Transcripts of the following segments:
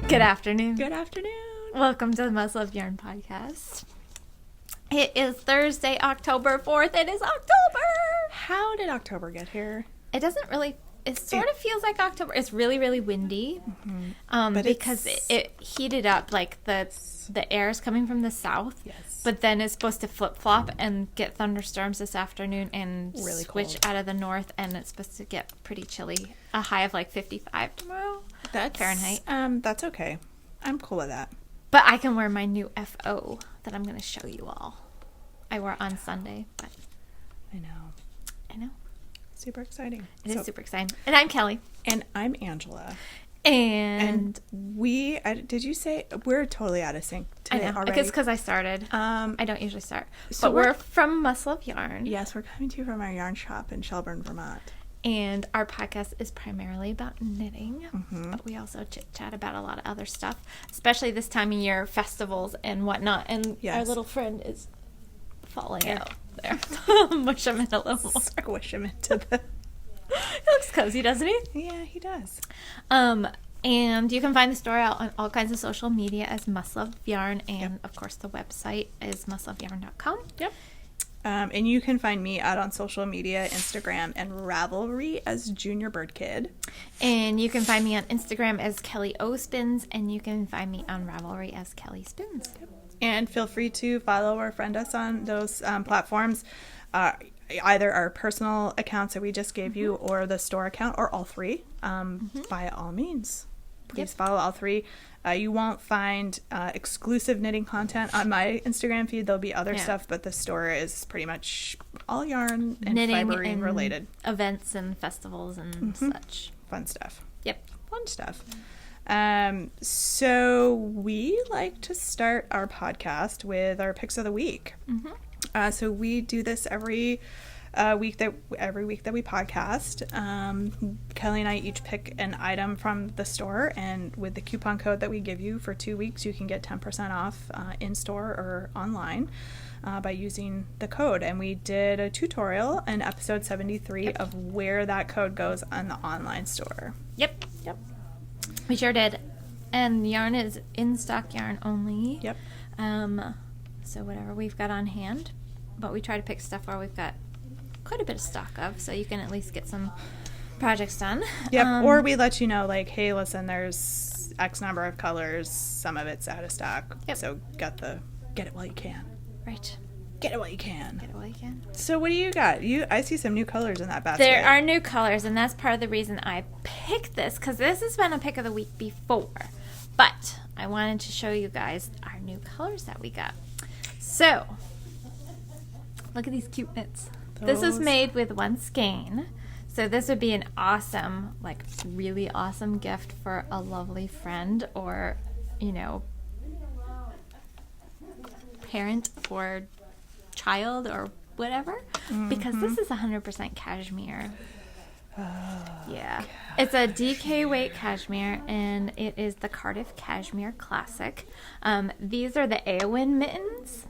Good afternoon. Good afternoon. Welcome to the Muscle of Yarn podcast. It is Thursday, October 4th. It is October. How did October get here? It doesn't really, it sort of feels like October. It's really, really windy But because it heated up, like the air is coming from the south. Yes. But then it's supposed to flip-flop and get thunderstorms this afternoon and Really switch cold. out of the north, and it's supposed to get pretty chilly. A high of like 55 tomorrow. That's Fahrenheit. That's okay. I'm cool with that. But I can wear my new FO that I'm going to show you all. I wore it on Sunday, but I know. Super exciting. It is super exciting. And I'm Kelly. And I'm Angela. And did you say we're totally out of sync today already? Because I started. I don't usually start. So but we're from Muscle of Yarn. Yes, we're coming to you from our yarn shop in Shelburne, Vermont. And our podcast is primarily about knitting, but we also chit-chat about a lot of other stuff, especially this time of year, festivals and whatnot. And our little friend is falling out there. Mush him in a little more. Squish him into the... He looks cozy, doesn't he? Yeah, he does. And you can find the store out on all kinds of social media as Muscle of Yarn, and of course the website is muscleofyarn.com. Yep. And you can find me out on social media, Instagram, and Ravelry as Junior Bird Kid. And you can find me on Instagram as Kelly O Spins, and you can find me on Ravelry as Kelly Spins. Yep. And feel free to follow or friend us on those platforms, either our personal accounts that we just gave you or the store account, or all three, by all means. Please follow all three. You won't find exclusive knitting content on my Instagram feed. There'll be other stuff, but the store is pretty much all yarn and knitting fibering and related. Events and festivals and such. Fun stuff. Yep. Fun stuff. So we like to start our podcast with our picks of the week. So we do this every week that we podcast. Kelly and I each pick an item from the store, and with the coupon code that we give you for 2 weeks, you can get 10% off in store or online by using the code. And we did a tutorial in episode 73 of where that code goes on the online store. Yep. We sure did. And yarn is in stock yarn only. Yep. So whatever we've got on hand, but we try to pick stuff where we've got quite a bit of stock of, so you can at least get some projects done. Yep. Or we let you know, like, hey, listen, there's X number of colors, some of it's out of stock. Yep. So get it while you can. Right. Get it while you can. Get it while you can. So what do you got? I see some new colors in that basket. There are new colors, and that's part of the reason I picked this, because this has been a pick of the week before. But I wanted to show you guys our new colors that we got. So, look at these cute knits. This is made with one skein. So this would be an awesome, like really awesome gift for a lovely friend or, parent or child or whatever. Because this is 100% cashmere. Yeah. It's a DK weight cashmere, and it is the Cardiff Cashmere Classic. These are the Eowyn mittens.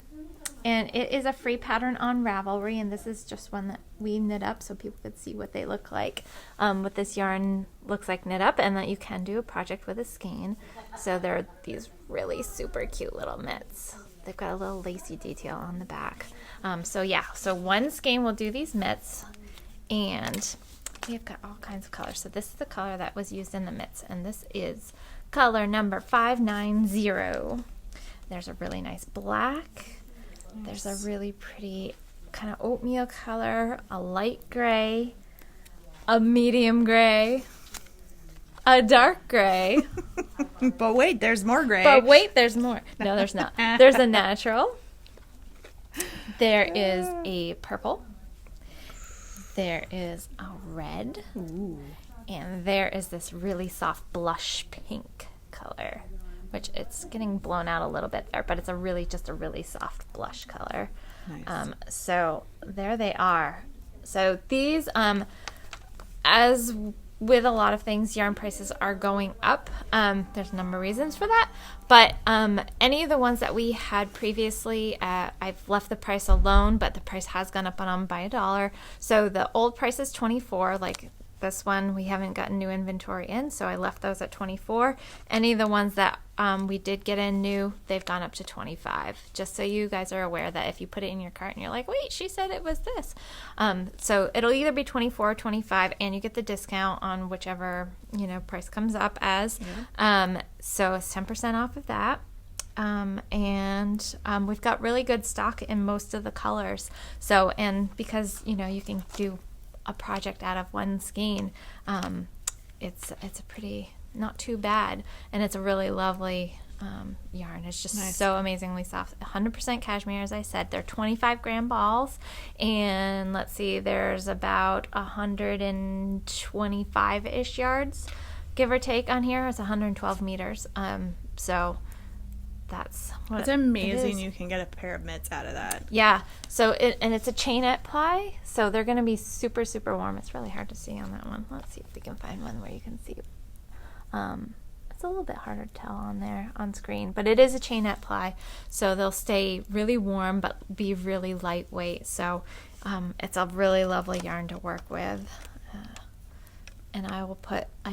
And it is a free pattern on Ravelry, and this is just one that we knit up so people could see what they look like. What this yarn looks like knit up, and that you can do a project with a skein. So they're these really super cute little mitts. They've got a little lacy detail on the back. So one skein will do these mitts, and we've got all kinds of colors. So this is the color that was used in the mitts, and this is color number 590. There's a really nice black. There's a really pretty kind of oatmeal color, a light gray, a medium gray, a dark gray. But wait, there's more gray. There's more. No, there's not. There's a natural. There is a purple. There is a red. Ooh. And there is this really soft blush pink color, which it's getting blown out a little bit there, but it's just a really soft blush color. Nice. So there they are. So these, as with a lot of things, yarn prices are going up. There's a number of reasons for that, but any of the ones that we had previously, I've left the price alone, but the price has gone up on them by $1. So the old price is $24, like This one we haven't gotten new inventory in, so I left those at 24. Any of the ones that we did get in new, they've gone up to 25. Just so you guys are aware that if you put it in your cart and you're like, wait, she said it was this. So it'll either be 24 or 25, and you get the discount on whichever, price comes up as. Yeah. So it's 10% off of that. And we've got really good stock in most of the colors. So, and because, you can do a project out of one skein, it's a pretty, not too bad, and it's a really lovely yarn. It's just nice. So amazingly soft. 100% cashmere, as I said. They're 25-gram balls, and let's see, there's about 125-ish yards, give or take, on here. It's 112 meters. So that's amazing. You can get a pair of mitts out of that. Yeah. So it's a chainette ply, so they're going to be super, super warm. It's really hard to see on that one. Let's see if we can find one where you can see. It's a little bit harder to tell on there on screen, but it is a chainette ply, so they'll stay really warm but be really lightweight. So it's a really lovely yarn to work with. And I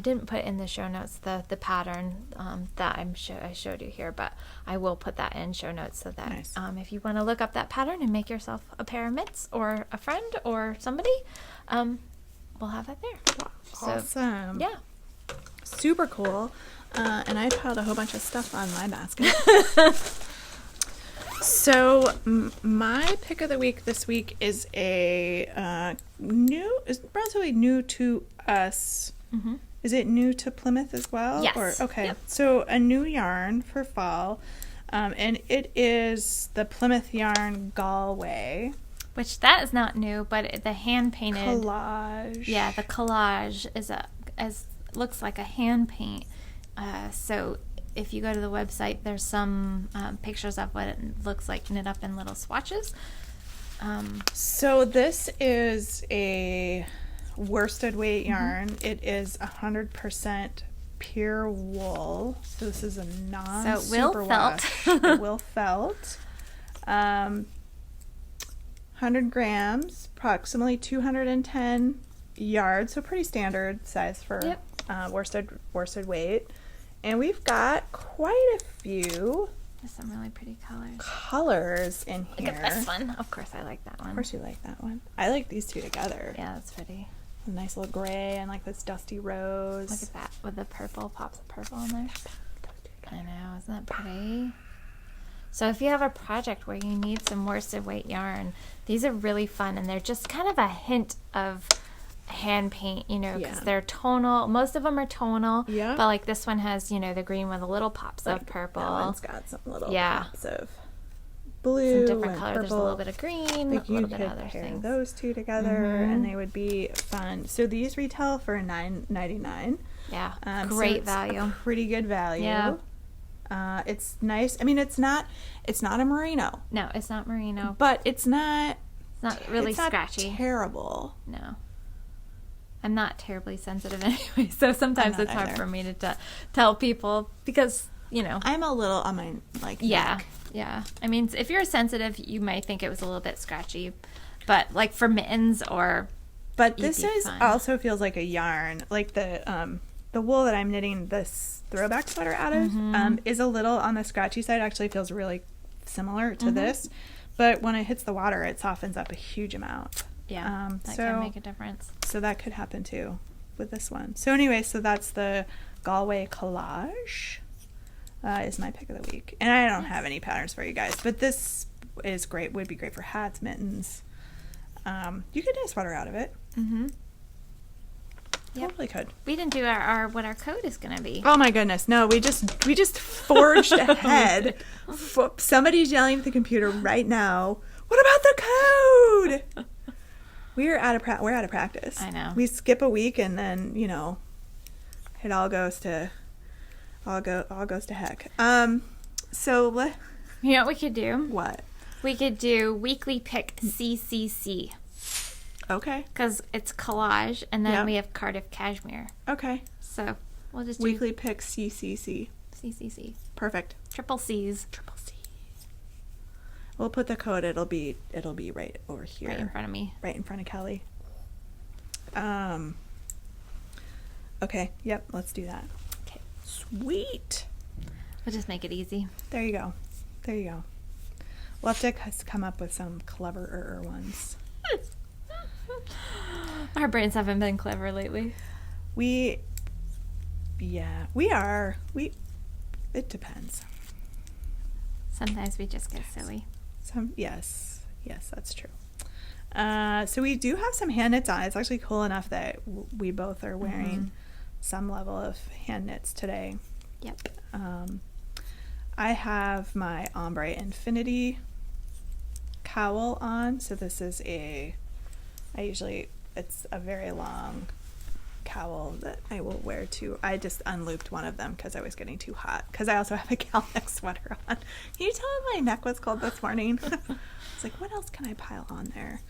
didn't put in the show notes the pattern that I showed you here, but I will put that in show notes so that nice. If you want to look up that pattern and make yourself a pair of mitts or a friend or somebody, we'll have that there. Awesome. So, yeah. Super cool. And I piled a whole bunch of stuff on my basket. So my pick of the week this week is relatively new to us. Mm-hmm. Is it new to Plymouth as well? Yes. Okay. Yep. So a new yarn for fall, and it is the Plymouth yarn Galway. Which that is not new, but the hand painted collage. Yeah, the collage looks like a hand paint. So if you go to the website, there's some pictures of what it looks like knit up in little swatches. So this is a worsted weight yarn. Mm-hmm. It is 100% pure wool. So this is a non-superwash. It will felt. 100 grams, approximately 210 yards. So pretty standard size for worsted weight. And we've got quite a few. There's some really pretty colors in here. Look at this one. Of course I like that one. Of course you like that one. I like these two together. Yeah, that's pretty. A nice little gray and like this dusty rose. Look at that with the purple, pops of purple in there. I know, isn't that pretty? So if you have a project where you need some worsted weight yarn, these are really fun, and they're just kind of a hint of hand paint, because they're tonal. Most of them are tonal, but like this one has, the green with the little pops of purple. That one's got some little pops of blue, some different and colors. purple. There's a little bit of green, like a little bit of other pair things. Those two together, and they would be fun. So these retail for $9.99. Yeah, great value. A pretty good value. Yeah. It's nice. I mean, it's not a merino. No, it's not merino, but it's not really scratchy. Not terrible. No. I'm not terribly sensitive anyway, so sometimes it's hard for me to tell people because, I'm a little on my, neck. Yeah. I mean, if you're sensitive, you might think it was a little bit scratchy, but like for mittens or... But this also feels like a yarn. Like the wool that I'm knitting this throwback sweater out of is a little on the scratchy side. Actually feels really similar to this, but when it hits the water, it softens up a huge amount. Yeah, that can make a difference. So that could happen too with this one. So anyway, so that's the Galway collage is my pick of the week. And I don't have any patterns for you guys, but this is great. Would be great for hats, mittens. You could do a sweater out of it. Mm-hmm. Totally could. We didn't do our what our code is going to be. Oh my goodness, no! We just forged ahead. Somebody's yelling at the computer right now. What about the code? We're out of practice. I know. We skip a week and then it all goes to heck. So you know what we could do? What? We could do weekly pick CCC. Okay. Because it's collage, and then we have Cardiff Cashmere. Okay. So we'll just do weekly pick CCC. CCC. Perfect. Triple C's. We'll put the code. It'll be right over here. Right in front of me. Right in front of Kelly. Okay. Yep. Let's do that. Okay. Sweet. We'll just make it easy. There you go. There you go. We'll have to come up with some cleverer ones. Our brains haven't been clever lately. We are. It depends. Sometimes we just get silly. Yes, that's true. So we do have some hand knits on. It's actually cool enough that we both are wearing some level of hand knits today. Yep. I have my Ombre Infinity cowl on. So this is it's a very long cowl that I will wear too. I just unlooped one of them because I was getting too hot. Because I also have a gal neck sweater on. Can you tell my neck was cold this morning? It's like, what else can I pile on there?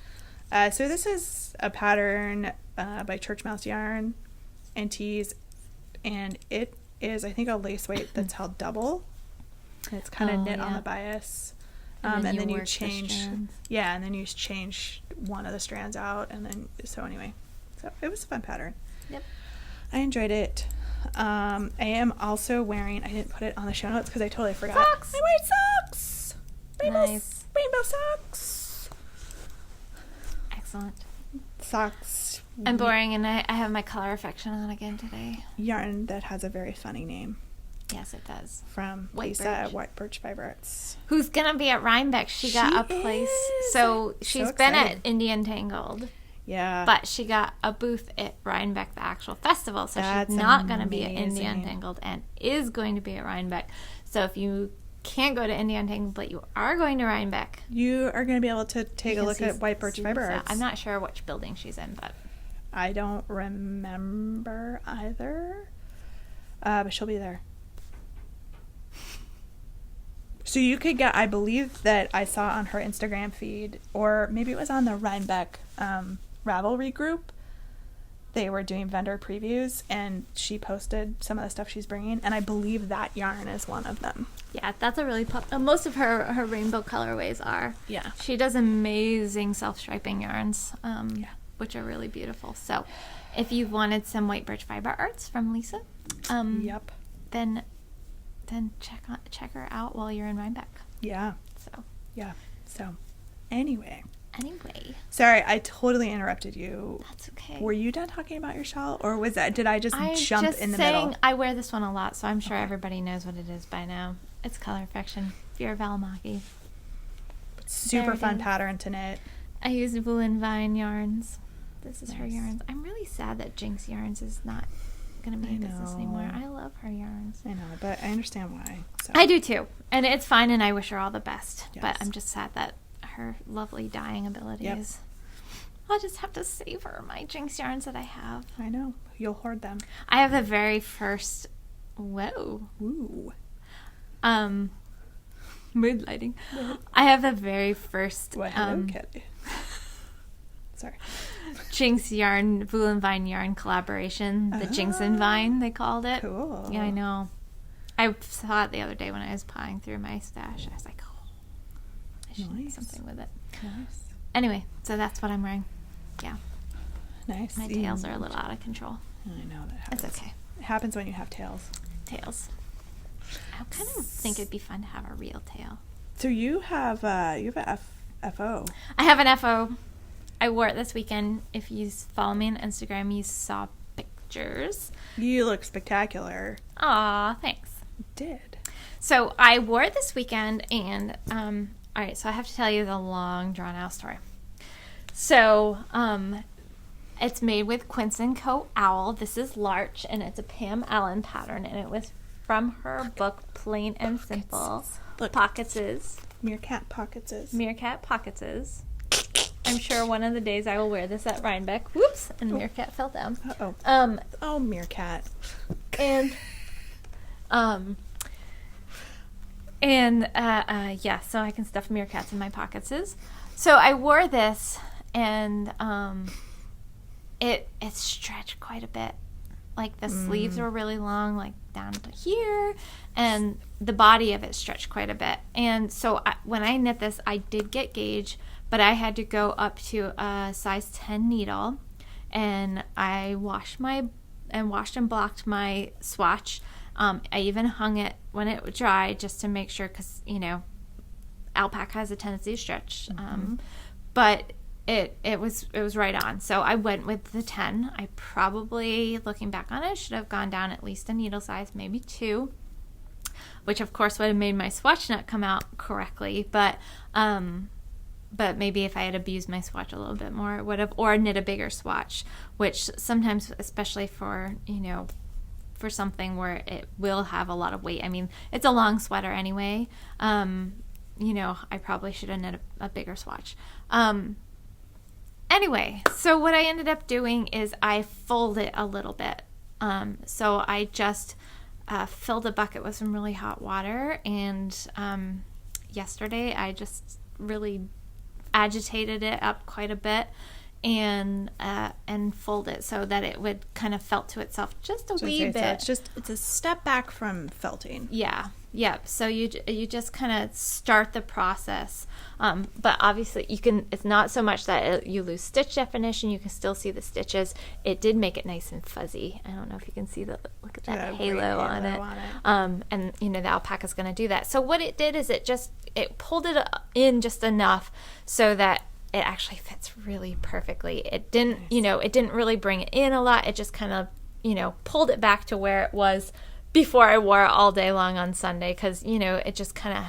So this is a pattern by Church Mouse Yarn and Tees, and it is, I think, a lace weight that's held double. And it's kind of knit on the bias. And then you change, and then you change one of the strands out, and then, so anyway. So it was a fun pattern. Yep. I enjoyed it. I am also wearing, I didn't put it on the show notes because I totally forgot. Socks! I wear socks! Nice. Rainbow socks! Excellent. Socks. I'm boring, and I have my color affection on again today. Yarn that has a very funny name. Yes, it does. From White Lisa Birch. at White Birch Fiber Arts. Who's going to be at Rhinebeck. She got a place. So she's been at Indie Untangled. Yeah. But she got a booth at Rhinebeck, the actual festival. So That's she's not going to be at amazing. Indie Untangled and is going to be at Rhinebeck. So if you can't go to Indie Untangled, but you are going to Rhinebeck, you are going to be able to take a look at White Birch Fiber Arts. I'm not sure which building she's in, but I don't remember either. But she'll be there. So you could get, I believe that I saw on her Instagram feed, or maybe it was on the Rhinebeck Ravelry group, they were doing vendor previews, and she posted some of the stuff she's bringing, and I believe that yarn is one of them. yeah, that's a really most of her rainbow colorways are. Yeah. She does amazing self-striping yarns, which are really beautiful. So if you wanted some White Birch Fiber Arts from Lisa, Yep. then check her out while you're in Rhinebeck. Yeah. So Anyway. Sorry, I totally interrupted you. That's okay. Were you done talking about your shawl, or did I just jump in the middle? I wear this one a lot, so I'm sure everybody knows what it is by now. It's Color Affection, Vera Valimaki. Super fun pattern to knit. I use Wool and Vine yarns. This is her yarns. I'm really sad that Jinx Yarns is not going to be in business anymore. I love her yarns. I know, but I understand why. So. I do too, and it's fine, and I wish her all the best. Yes. But I'm just sad that her lovely dyeing abilities. Yep. I'll just have to savor my Jinx yarns that I have. I know. You'll hoard them. I have the very first. Whoa. Ooh. Mood lighting. I have the very first. What? Hello, Kitty. Sorry. Jinx yarn, Wool and Vine yarn collaboration. The Jinx and Vine, they called it. Cool. Yeah, I know. I saw it the other day when I was pawing through my stash. I was like, oh, I should do something with it. Nice. Anyway, so that's what I'm wearing. Yeah. Nice. My tails are a little out of control. I know that happens. It's okay. It happens when you have tails. Tails. I kind of think it'd be fun to have a real tail. So you have a FO. I have an FO. I wore it this weekend. If you follow me on Instagram, you saw pictures. You look spectacular. Aw, thanks. You did. So I wore it this weekend, and all right. So I have to tell you the long, drawn-out story. So it's made with Quince & Co. Owl. This is Larch, and it's a Pam Allen pattern, and it was from her book Plain and Simple. Look. Pocketses. Meerkat Pocketses. Meerkat Pocketses. I'm sure one of the days I will wear this at Rhinebeck. Whoops! And Meerkat fell down. Uh-oh. Oh, Meerkat. And yeah, so I can stuff meerkats in my pockets. So I wore this, and it stretched quite a bit. Like the sleeves were really long, like down to here, and the body of it stretched quite a bit. And so when I knit this, I did get gauge, but I had to go up to a size 10 needle, and I washed my and washed and blocked my swatch. I even hung it when it was dry just to make sure, because, alpaca has a tendency to stretch. But it was right on. So I went with the 10. I probably, looking back on it, should have gone down at least a needle size, maybe 2, which of course would have made my swatch not come out correctly. But maybe if I had abused my swatch a little bit more, it would have, or knit a bigger swatch, which sometimes, especially for, for something where it will have a lot of weight. I mean, it's a long sweater anyway. I probably should have knit a bigger swatch. Anyway, so what I ended up doing is I fold it a little bit. So I just filled a bucket with some really hot water, and yesterday I just really agitated it up quite a bit and fold it so that it would kind of felt to itself just a wee bit. So it's a step back from felting. Yeah. So you just kind of start the process, but obviously it's not so much that you lose stitch definition. You can still see the stitches. It did make it nice and fuzzy. I don't know if you can see look at that halo on it. And the alpaca's going to do that. So what it did is it pulled it in just enough so that it actually fits really perfectly. It didn't, it didn't really bring it in a lot. It just kind of, pulled it back to where it was before I wore it all day long on Sunday, because, it just kind of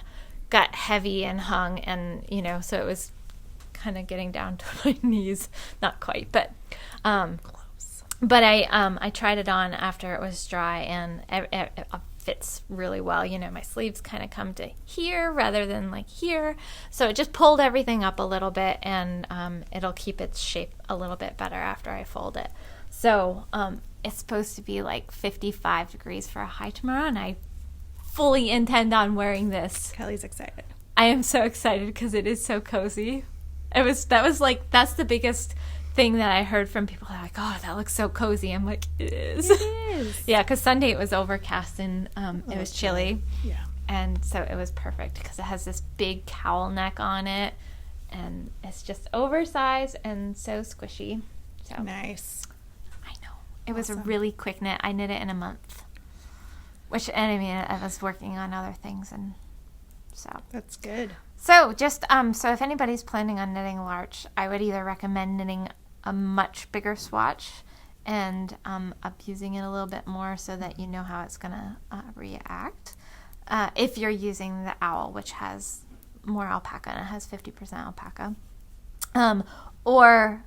got heavy and hung, and, so it was kind of getting down to my knees. Not quite, but close. But I tried it on after it was dry, and it fits really well. My sleeves kind of come to here rather than like here. So it just pulled everything up a little bit, and it'll keep its shape a little bit better after I fold it. So it's supposed to be like 55 degrees for a high tomorrow, and I fully intend on wearing this. Kelly's excited. I am so excited because it is so cozy. That's the biggest thing that I heard from people. They're like, "Oh, that looks so cozy." I'm like, "It is." It is. Yeah, because Sunday it was overcast and it was chilly. Yeah. And so it was perfect because it has this big cowl neck on it, and it's just oversized and so squishy. So Nice. It was a really quick knit. I knit it in a month. I was working on other things, and so. That's good. So just, so if anybody's planning on knitting larch, I would either recommend knitting a much bigger swatch and abusing it a little bit more so that you know how it's going to react. If you're using the owl, which has more alpaca, and it has 50% alpaca. Or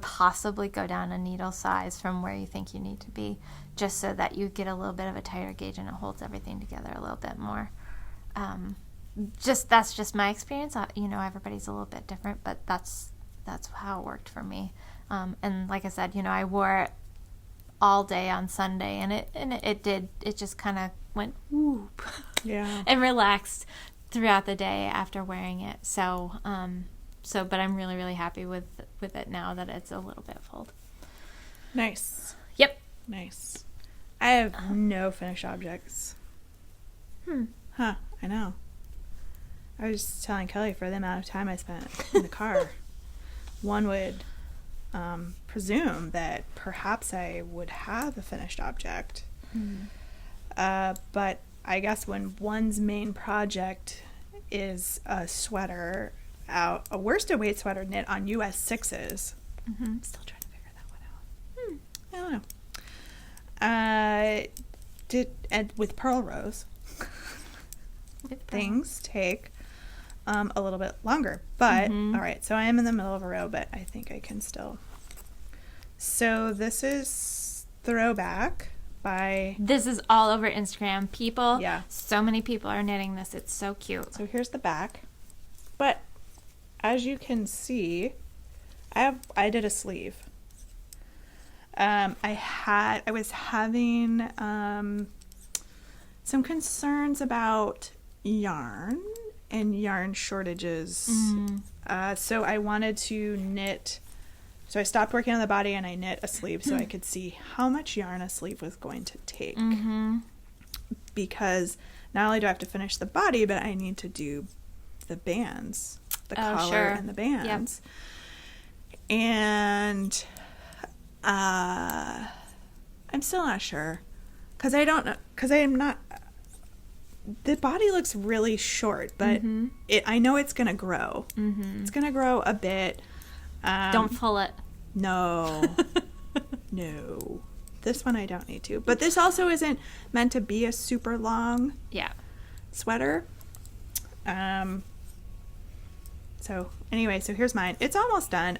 possibly go down a needle size from where you think you need to be, just so that you get a little bit of a tighter gauge and it holds everything together a little bit more. That's just my experience. Everybody's a little bit different, but that's how it worked for me. And like I said, I wore it all day on Sunday, and it just kind of went whoop, yeah, and relaxed throughout the day after wearing it. But I'm really, really happy with it now that it's a little bit fold. Nice. Yep. Nice. I have no finished objects. Huh. I know. I was just telling Kelly, for the amount of time I spent in the car, one would presume that perhaps I would have a finished object. But I guess when one's main project is a sweater, a worsted weight sweater knit on US 6s. I'm still trying to figure that one out. I don't know. And with pearl rows, things take a little bit longer. But all right, so I am in the middle of a row, but I think I can still. So this is Throwback by. This is all over Instagram. People. Yeah. So many people are knitting this. It's so cute. So here's the back, but as you can see, I did a sleeve. I was having some concerns about yarn and yarn shortages. So I wanted to knit. So I stopped working on the body and I knit a sleeve so I could see how much yarn a sleeve was going to take. Because not only do I have to finish the body, but I need to do the bands. The collar and the bands. Yep. And I'm still not sure. Because I don't know. Because I am not. The body looks really short, but I know it's going to grow. Mm-hmm. It's going to grow a bit. Don't pull it. No. No. This one I don't need to. But this also isn't meant to be a super long sweater. So anyway, so here's mine. It's almost done.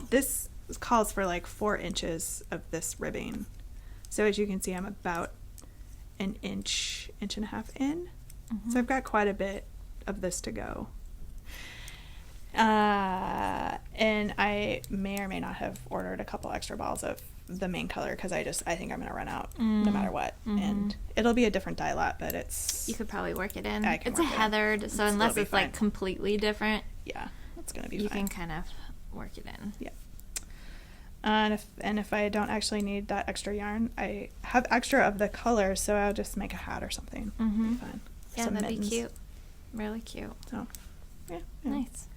This calls for like 4 inches of this ribbing. So as you can see, I'm about an inch and a half in. Mm-hmm. So I've got quite a bit of this to go. And I may or may not have ordered a couple extra balls of the main color because I think I'm going to run out no matter what. Mm-hmm. And it'll be a different dye lot, but you could probably work it in. It's a heathered, so unless it's like completely different, it's going to be you fine. can kind of work it in. Yeah. And if I don't actually need that extra yarn, I have extra of the color, so I'll just make a hat or something. Mm-hmm. It'll be fun. Yeah, that'd be cute. Really cute. So, yeah. Nice.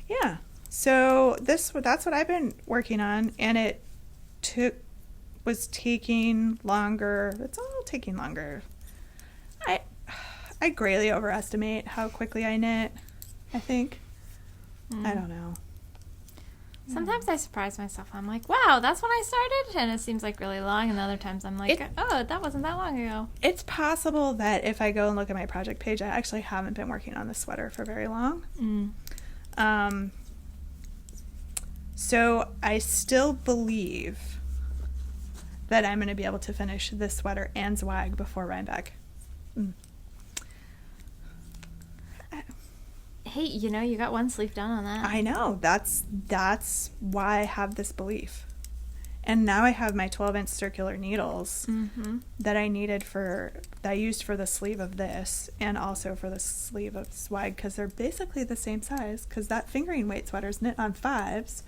Yeah. So that's what I've been working on, and it was taking longer. It's all taking longer. I greatly overestimate how quickly I knit, I think. I don't know. Sometimes I surprise myself. I'm like, wow, that's when I started? And it seems like really long. And other times I'm like, oh, that wasn't that long ago. It's possible that if I go and look at my project page, I actually haven't been working on this sweater for very long. So I still believe that I'm going to be able to finish this sweater and Zwag before Rhinebeck. Hey, you got one sleeve done on that. I know. That's why I have this belief. And now I have my 12-inch circular needles that I used for the sleeve of this and also for the sleeve of Swag because they're basically the same size because that fingering weight sweater is knit on 5s.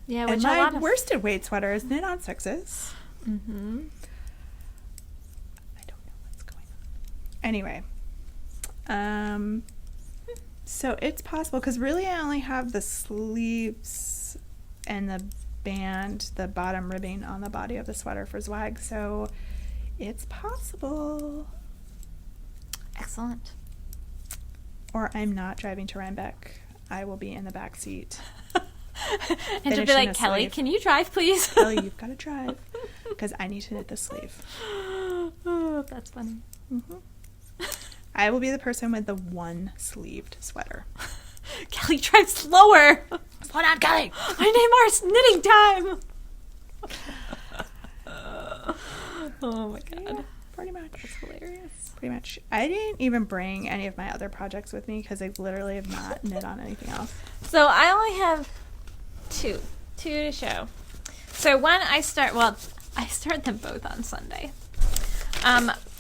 Yeah, which and my worsted weight sweater is knit on 6s. Mm-hmm. I don't know what's going on. Anyway. So it's possible because really I only have the sleeves and the band, the bottom ribbing on the body of the sweater for Zwag, so it's possible. Excellent. Or I'm not driving to Rhinebeck. I will be in the back seat. And she'll be like, Kelly, can you drive, please? Kelly, you've got to drive because I need to knit the sleeve. Oh, that's funny. Mm-hmm. I will be the person with the one-sleeved sweater. Kelly, drive slower. Slow down, Kelly. I need more knitting time. Oh, my God. Yeah, pretty much. That's hilarious. Pretty much. I didn't even bring any of my other projects with me because I literally have not knit on anything else. So I only have two to show. So one I start them both on Sunday.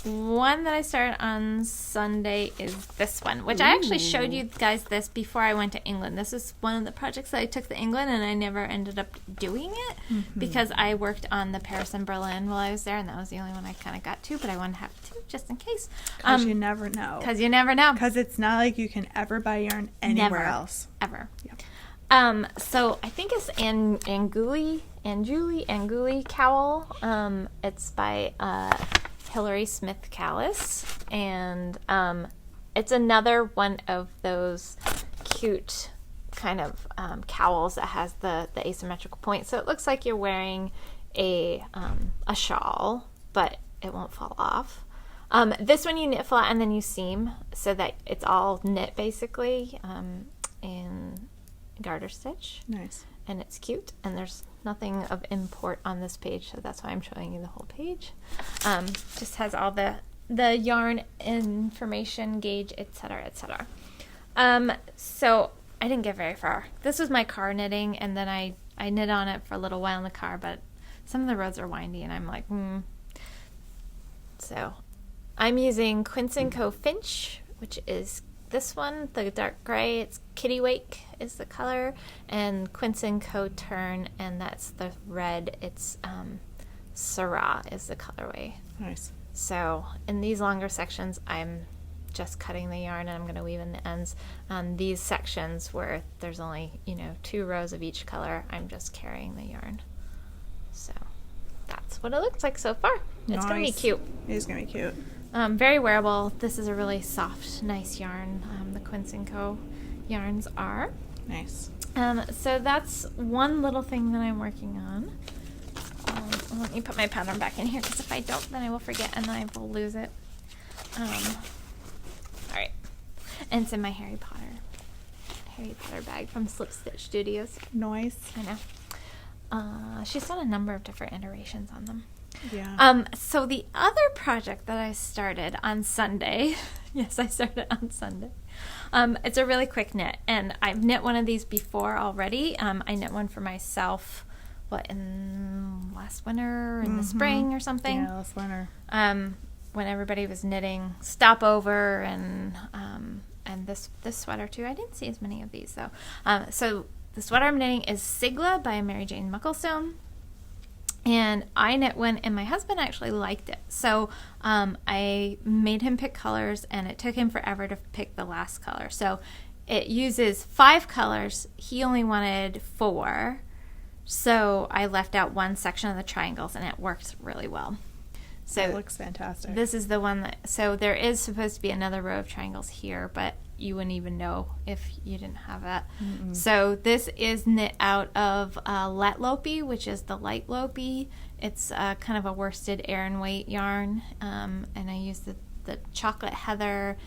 One that I started on Sunday is this one, which I actually showed you guys this before I went to England. This is one of the projects that I took to England, and I never ended up doing it because I worked on the Paris and Berlin while I was there, and that was the only one I kind of got to, but I wanted to have two just in case. Because you never know. Because you never know. Because it's not like you can ever buy yarn anywhere else. Ever. Yeah. So I think it's Anguli Cowl. It's by Hilary Smith Callis, and it's another one of those cute kind of cowls that has the asymmetrical point, so it looks like you're wearing a shawl, but it won't fall off. This one you knit flat and then you seam so that it's all knit basically in garter stitch. Nice. And it's cute, and there's nothing of import on this page, so that's why I'm showing you the whole page. Just has all the yarn information, gauge, etc., etc. So I didn't get very far. This was my car knitting, and then I knit on it for a little while in the car, but some of the roads are windy, and I'm like, So I'm using Quince & Co. Finch, which is this one, the dark gray. It's Kitty Wake is the color, and Quince & Co. Turn, and that's the red. It's Syrah is the colorway. Nice. So in these longer sections, I'm just cutting the yarn, and I'm going to weave in the ends. These sections where there's only 2 rows of each color, I'm just carrying the yarn. So that's that's what it looks like so far. It's going to be cute. It is going to be cute. Very wearable. This is a really soft, nice yarn. The Quince & Co. yarns are. Nice. So that's one little thing that I'm working on. Let me put my pattern back in here, because if I don't, then I will forget and then I will lose it. All right. And it's in my Harry Potter bag from Slip Stitch Studios. Nice. I know. She's done a number of different iterations on them. Yeah. So the other project that I started on Sunday, yes, I started on Sunday. It's a really quick knit, and I've knit one of these before already. I knit one for myself, in last winter, in the spring or something? Yeah, last winter. When everybody was knitting stopover and this sweater too. I didn't see as many of these though. So the sweater I'm knitting is Sigla by Mary Jane Mucklestone. And I knit one, and my husband actually liked it. So I made him pick colors, and it took him forever to pick the last color. So it uses 5 colors. He only wanted 4. So I left out one section of the triangles, and it worked really well. So it looks fantastic. This is the one that, so there is supposed to be another row of triangles here, but you wouldn't even know if you didn't have that. Mm-mm. So this is knit out of Let Lopey, which is the light Lopey. It's kind of a worsted Aran weight yarn, and I used the chocolate heather.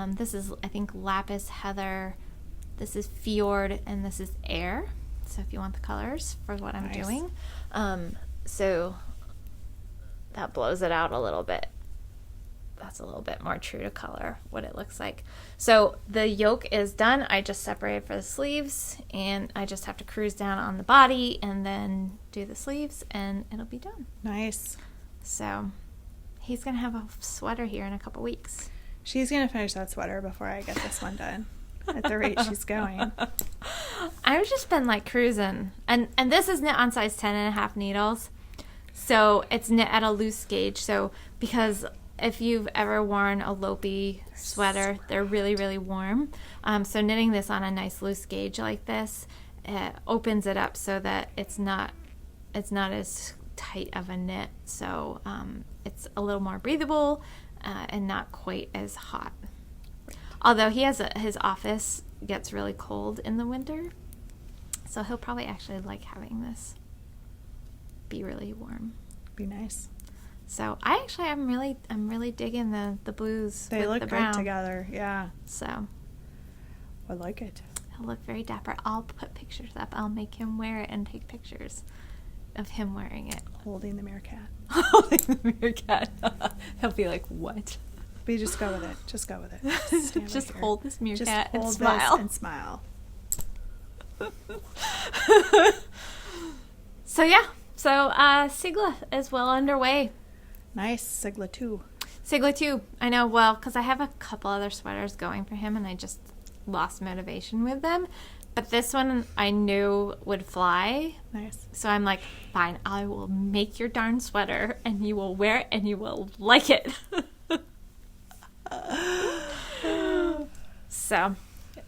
This is, I think, lapis heather. This is fjord, and this is air. So if you want the colors for what I'm doing. So that blows it out a little bit. That's a little bit more true to color, what it looks like. So the yoke is done. I just separated for the sleeves, and I just have to cruise down on the body and then do the sleeves, and it'll be done. Nice. So he's going to have a sweater here in a couple weeks. She's going to finish that sweater before I get this one done. At the rate she's going. I've just been like cruising. And this is knit on size 10.5 needles. So it's knit at a loose gauge. So because if you've ever worn a Lopey sweater, they're really, really warm. So knitting this on a nice loose gauge like this, it opens it up so that it's not as tight of a knit. So it's a little more breathable and not quite as hot. Although his office gets really cold in the winter, so he'll probably actually like having this be really warm. Be nice. So I'm really digging the blues. They with look the good brown together. Yeah. So I like it. He'll look very dapper. I'll put pictures up. I'll make him wear it and take pictures of him wearing it. Holding the Meerkat. Holding the Meerkat. He'll be like, what? But you just go with it. Just go with it. Just hold this Meerkat and smile. And smile. So yeah. So Sigla is well underway. Nice. Sigla 2. Sigla 2. I know, well, because I have a couple other sweaters going for him, and I just lost motivation with them. But this one I knew would fly. Nice. So I'm like, fine, I will make your darn sweater, and you will wear it, and you will like it. So,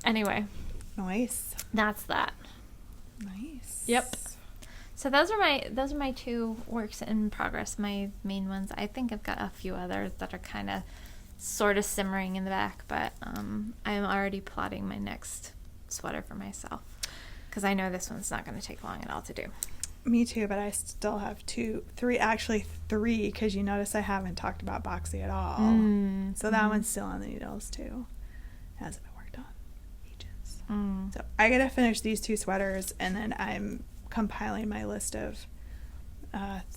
anyway. Nice. That's that. Nice. Yep. So those are my 2 works in progress, my main ones. I think I've got a few others that are kind of sort of simmering in the back, but I'm already plotting my next sweater for myself because I know this one's not going to take long at all to do. Me too, but I still have 3 because you notice I haven't talked about Boxy at all. So that one's still on the needles too. Hasn't been worked on ages. So I gotta finish these 2 sweaters, and then I'm compiling my list of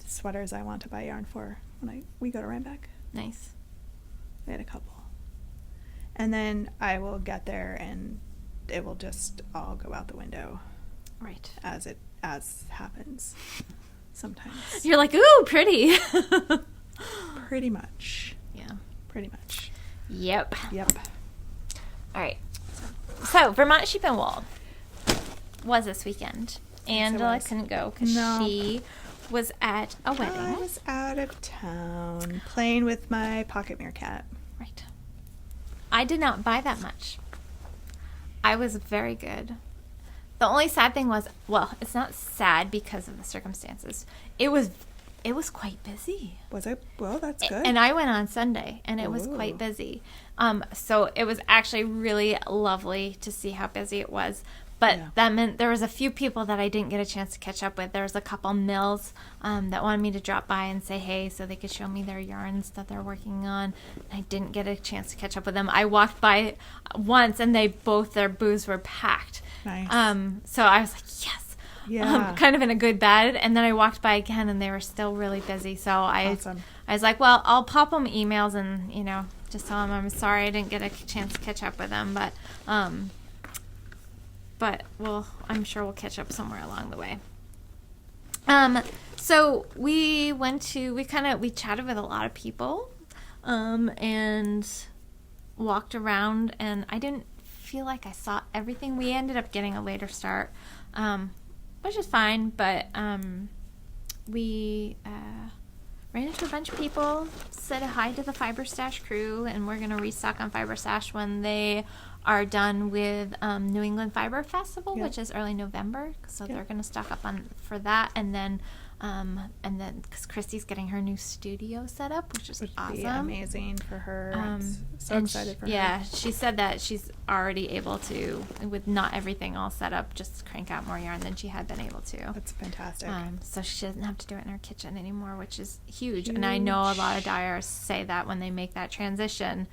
sweaters I want to buy yarn for when we go to Rhinebeck. Nice. We had a couple. And then I will get there and it will just all go out the window. Right. As happens sometimes. You're like, ooh, pretty. Pretty much. Yeah. Pretty much. Yep. All right. So Vermont Sheep and Wool was this weekend. Angela couldn't go because she was at a wedding. I was out of town playing with my pocket Meerkat. Right. I did not buy that much. I was very good. The only sad thing was, well, it's not sad because of the circumstances. It was it was quite busy. Was it? Well, that's good. And I went on Sunday, and it was quite busy. So it was actually really lovely to see how busy it was. But that meant there was a few people that I didn't get a chance to catch up with. There was a couple mills that wanted me to drop by and say hey so they could show me their yarns that they're working on. And I didn't get a chance to catch up with them. I walked by once, and their booths were packed. Nice. So I was like, yes. Yeah. Kind of in a good bed. And then I walked by again, and they were still really busy. So I was like, well, I'll pop them emails and, just tell them I'm sorry I didn't get a chance to catch up with them. But I'm sure we'll catch up somewhere along the way. So we chatted with a lot of people, and walked around, and I didn't feel like I saw everything. We ended up getting a later start, which is fine, but we ran into a bunch of people, said hi to the Fiber Stash crew, and we're going to restock on Fiber Stash when they are done with New England Fiber Festival, which is early November. So they're going to stock up for that, and then because Christy's getting her new studio set up, which is awesome. Be amazing for her. So excited for her. Yeah, she said that she's already able to, with not everything all set up, just crank out more yarn than she had been able to. That's fantastic. So she doesn't have to do it in her kitchen anymore, which is huge. And I know a lot of dyers say that when they make that transition,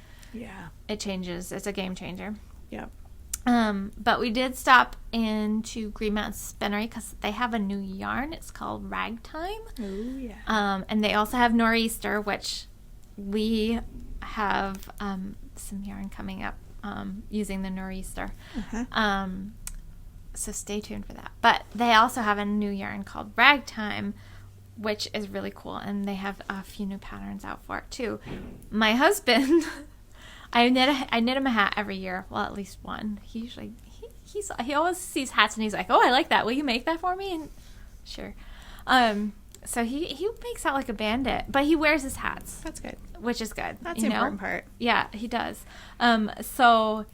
it changes. It's a game changer. Yep. But we did stop into Green Mountain Spinnery because they have a new yarn. It's called Ragtime. Oh, yeah. And they also have Nor'easter, which we have some yarn coming up using the Nor'easter. Uh-huh. So stay tuned for that. But they also have a new yarn called Ragtime, which is really cool. And they have a few new patterns out for it, too. My husband... I knit him a hat every year. Well, at least one. He usually he always sees hats and he's like, "Oh, I like that. Will you make that for me?" And sure. So he makes out like a bandit, but he wears his hats. That's good. Which is good. That's the important part. Yeah, he does. So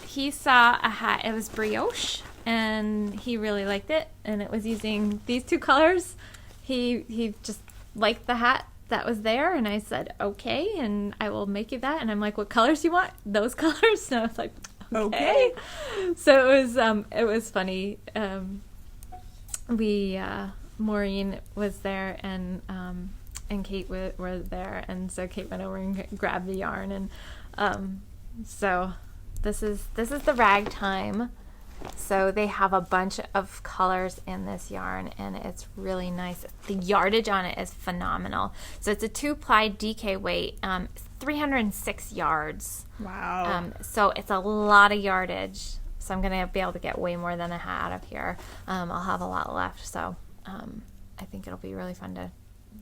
he saw a hat. It was brioche, and he really liked it. And it was using these two colors. He just liked the hat that was there, and I said okay, and I will make you that. And I'm like, what colors do you want? Those colors? And I was like, okay. So it was funny. Maureen was there, and Kate were there, and so Kate went over and grabbed the yarn, and so this is the Ragtime. So they have a bunch of colors in this yarn, and it's really nice. The yardage on it is phenomenal. So it's a 2-ply DK weight, 306 yards. Wow. So it's a lot of yardage. So I'm going to be able to get way more than a hat out of here. I'll have a lot left, so I think it'll be really fun to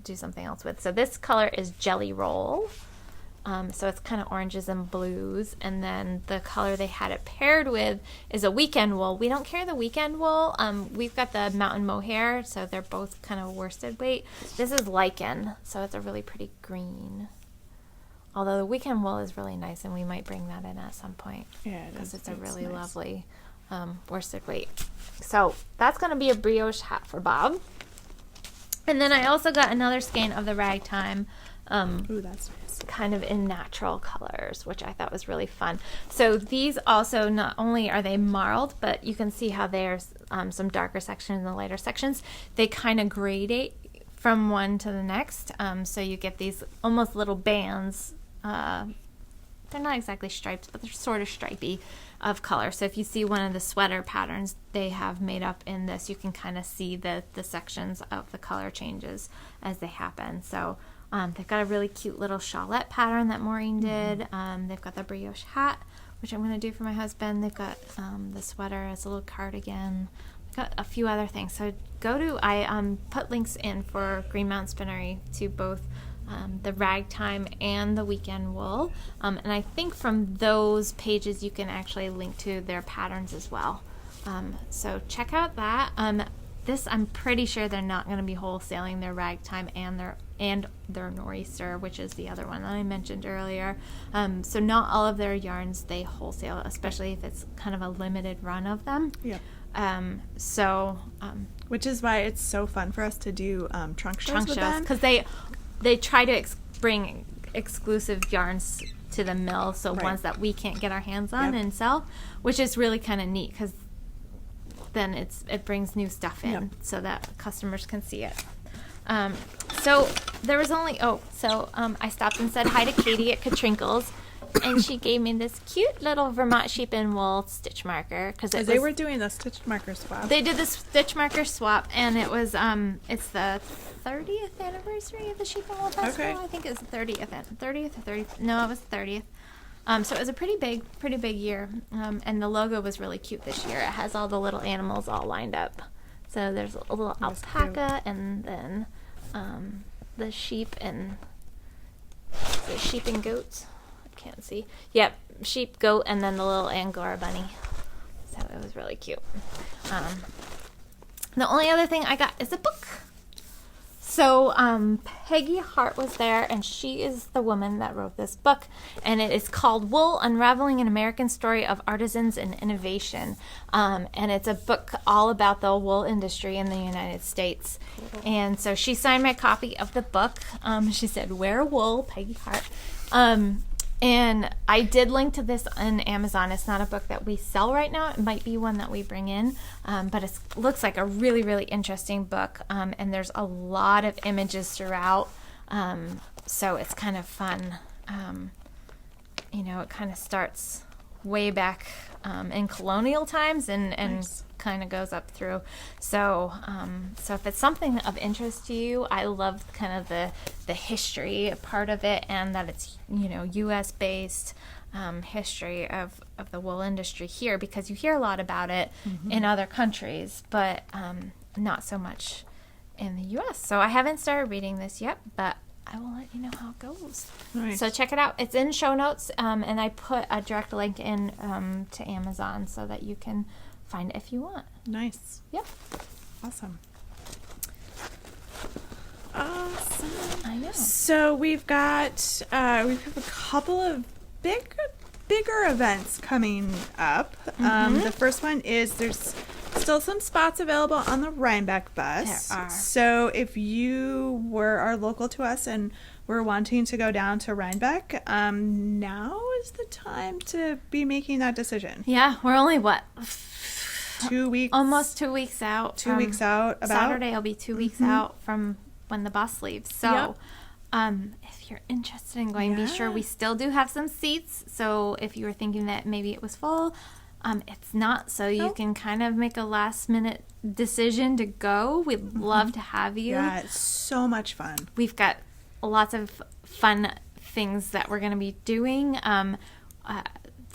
do something else with. So this color is Jelly Roll. So it's kind of oranges and blues. And then the color they had it paired with is a Weekend Wool. We don't carry the Weekend Wool. We've got the Mountain Mohair, so they're both kind of worsted weight. This is Lichen, so it's a really pretty green. Although the Weekend Wool is really nice, and we might bring that in at some point. Yeah, because it's a really lovely worsted weight. So that's going to be a brioche hat for Bob. And then I also got another skein of the Ragtime. Ooh, that's nice. Kind of in natural colors, which I thought was really fun. So these also, not only are they marled, but you can see how there's some darker sections and lighter sections. They kind of gradate from one to the next. So you get these almost little bands. They're not exactly stripes, but they're sort of stripy of color. So if you see one of the sweater patterns they have made up in this, you can kind of see the sections of the color changes as they happen. So they've got a really cute little shawlette pattern that Maureen did. They've got the brioche hat, which I'm going to do for my husband. They've got the sweater as a little cardigan. They've got a few other things. So I put links in for Green Mountain Spinnery to both the Ragtime and the Weekend Wool. And I think from those pages you can actually link to their patterns as well. So check out that. This, I'm pretty sure they're not going to be wholesaling their Ragtime and their Nor'easter, which is the other one that I mentioned earlier. So not all of their yarns they wholesale, especially if it's kind of a limited run of them. Yeah. Which is why it's so fun for us to do trunk shows with them. Because they try to bring exclusive yarns to the mill, so ones that we can't get our hands on and sell, which is really kind of neat because then it brings new stuff in so that customers can see it. So there was only I stopped and said hi to Katie at Katrinkles, and she gave me this cute little Vermont sheep and wool stitch marker because they were doing the stitch marker swap. They did the stitch marker swap, and it was it's the 30th anniversary of the Sheep and Wool Festival. Okay. I think it was the 30th or 30th. No, it was the 30th. So it was a pretty big year, and the logo was really cute this year. It has all the little animals all lined up. So there's a little alpaca, and then the sheep and goats. I can't see. Yep, sheep, goat, and then the little Angora bunny. So it was really cute. The only other thing I got is a book. So Peggy Hart was there, and she is the woman that wrote this book, and it is called Wool: Unraveling an American Story of Artisans and Innovation, and it's a book all about the wool industry in the United States. And so she signed my copy of the book. She said, "Wear wool, Peggy Hart." And I did link to this on Amazon. It's not a book that we sell right now. It might be one that we bring in, but it looks like a really, really interesting book, and there's a lot of images throughout, so it's kind of fun. It kind of starts way back in colonial times and nice. Kind of goes up through. So if it's something of interest to you, I love kind of the history part of it, and that it's U.S. based history of the wool industry here, because you hear a lot about it in other countries, but not so much in the U.S. So I haven't started reading this yet, but I will let you know how it goes. Nice. So check it out. It's in show notes, and I put a direct link in to Amazon so that you can find it if you want. Nice. Yep. Awesome. I know. So we have a couple of bigger events coming up. The first one is there's still some spots available on the Rhinebeck bus. There are. So if you are local to us and were wanting to go down to Rhinebeck, now is the time to be making that decision. Yeah, we're only 2 weeks? Almost 2 weeks out. 2 weeks out. About? Saturday will be 2 weeks out from when the bus leaves. So if you're interested in going, be sure we still do have some seats. So if you were thinking that maybe it was full, it's not. So you can kind of make a last minute decision to go. We'd love to have you. Yeah, it's so much fun. We've got lots of fun things that we're going to be doing.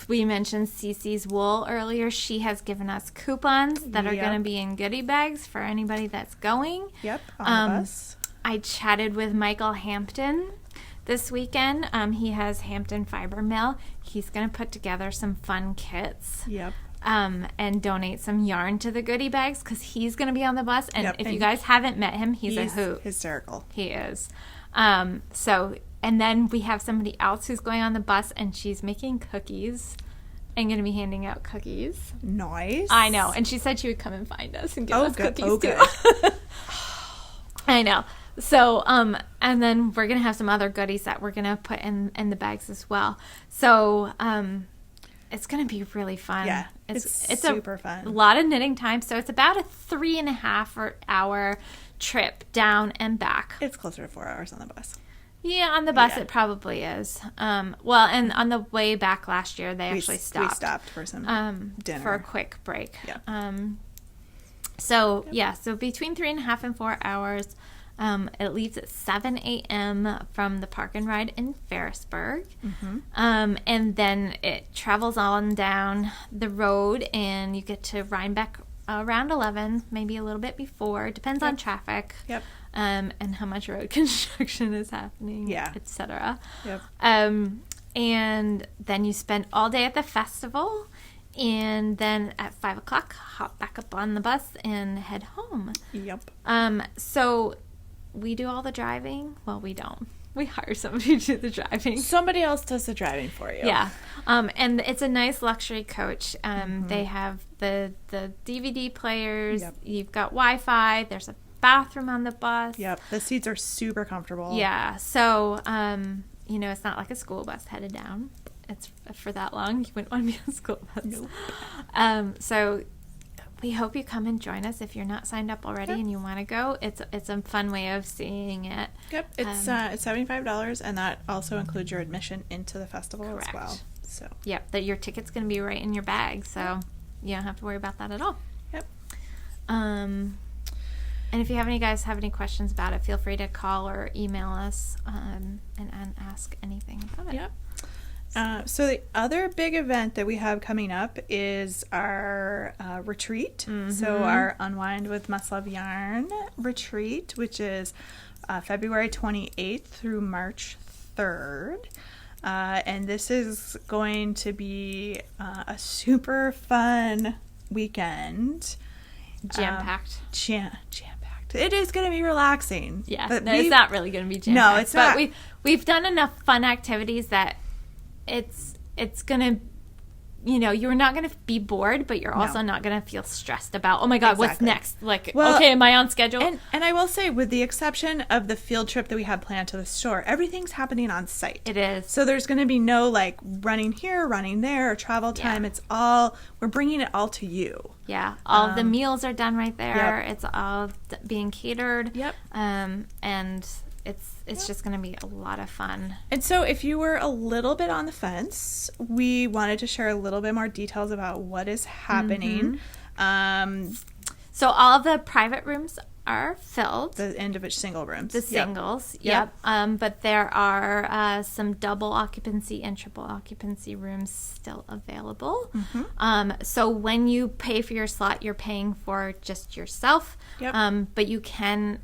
We mentioned Cece's Wool earlier. She has given us coupons that are going to be in goodie bags for anybody that's going. Yep, on the bus. I chatted with Michael Hampton this weekend. He has Hampton Fiber Mill. He's going to put together some fun kits. Yep. And donate some yarn to the goodie bags because he's going to be on the bus. And if you guys haven't met him, he's a hoot. Hysterical. He is. And then we have somebody else who's going on the bus, and she's making cookies and going to be handing out cookies. Nice. I know. And she said she would come and find us and give us cookies, too. I know. So, and then we're going to have some other goodies that we're going to put in the bags as well. So, it's going to be really fun. Yeah, it's super fun. A lot of knitting time. So it's about a 3.5 hour trip down and back. It's closer to 4 hours on the bus. Yeah, on the bus it probably is. Well, and on the way back last year, they actually stopped. We stopped for some dinner. For a quick break. Yeah. So between 3.5 and 4 hours. It leaves at 7 a.m. from the Park and Ride in Ferrisburg. And then it travels on down the road, and you get to Rhinebeck around 11, maybe a little bit before. Depends on traffic. Yep. And how much road construction is happening, etc. Yep. And then you spend all day at the festival, and then at 5 o'clock, hop back up on the bus and head home. Yep. So we do all the driving. Well, we don't. We hire somebody to do the driving. Somebody else does the driving for you. Yeah. And it's a nice luxury coach. They have the DVD players. Yep. You've got Wi-Fi. There's a bathroom on the bus. Yep. The seats are super comfortable. Yeah. So, it's not like a school bus headed down. It's for that long. You wouldn't want to be on a school bus. Nope. So we hope you come and join us if you're not signed up already and you want to go. It's a fun way of seeing it. Yep. It's $75, and that also includes your admission into the festival Correct. as well. So. Yep. That your ticket's going to be right in your bag, so you don't have to worry about that at all. Yep. And if you guys have any questions about it, feel free to call or email us and ask anything about it. Yep. So the other big event that we have coming up is our retreat. So our Unwind with Must Love Yarn retreat, which is February 28th through March 3rd. And this is going to be a super fun weekend. Jam-packed. Jam-packed. It is going to be relaxing. Yeah, but it's not really going to be jam-packed. No, it's not. But we've done enough fun activities that it's gonna, you're not gonna be bored, but you're also not gonna feel stressed about, oh my god, what's next? Like, okay, am I on schedule? And I will say, with the exception of the field trip that we have planned to the store, everything's happening on site. It is. So there's gonna be no like running here, running there, or travel time. It's all, we're bringing it all to you. Yeah, all of the meals are done right there. Yep. It's all being catered. Yep. And it's just going to be a lot of fun. And so if you were a little bit on the fence, we wanted to share a little bit more details about what is happening. So all of the private rooms are filled. The individual single rooms. The singles, yep. But there are some double occupancy and triple occupancy rooms still available. So when you pay for your slot, you're paying for just yourself. Yep. But you can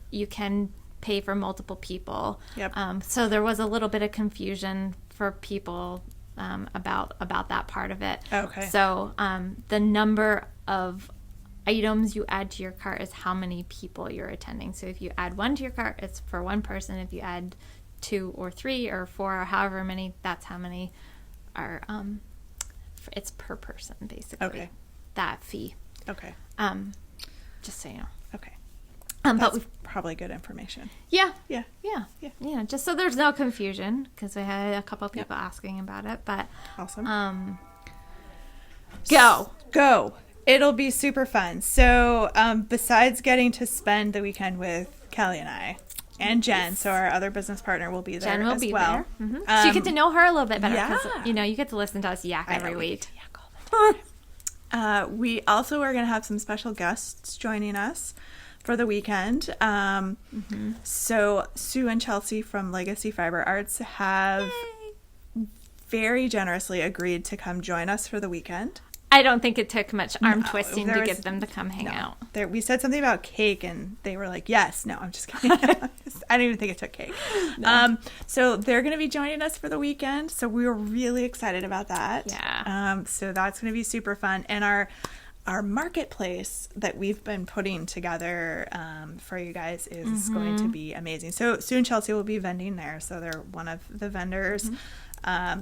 pay for multiple people. Yep. So there was a little bit of confusion for people about that part of it. Okay. So the number of items you add to your cart is how many people you're attending. So if you add one to your cart, it's for one person. If you add 2 or 3 or 4 or however many, that's how many are. It's per person basically. Okay. That fee. Okay. Just so you know. Okay. But That's we've probably good information. Yeah. Yeah. Just so there's no confusion, because we had a couple of people asking about it. But Awesome. Go. It'll be super fun. So besides getting to spend the weekend with Kelly and I and Jen, so our other business partner will be there Jen will as be well. there. So you get to know her a little bit better. Yeah. 'Cause, you get to listen to us yak every week. We also are going to have some special guests joining us for the weekend. So Sue and Chelsea from Legacy Fiber Arts have very generously agreed to come join us for the weekend. I don't think it took much arm twisting to get them to come hang out. We said something about cake, and they were like, yes. No, I'm just kidding. I don't even think it took cake. No. So they're going to be joining us for the weekend, so we were really excited about that. Yeah. So that's going to be super fun. And our marketplace that we've been putting together for you guys is going to be amazing. So Sue and Chelsea will be vending there, so they're one of the vendors.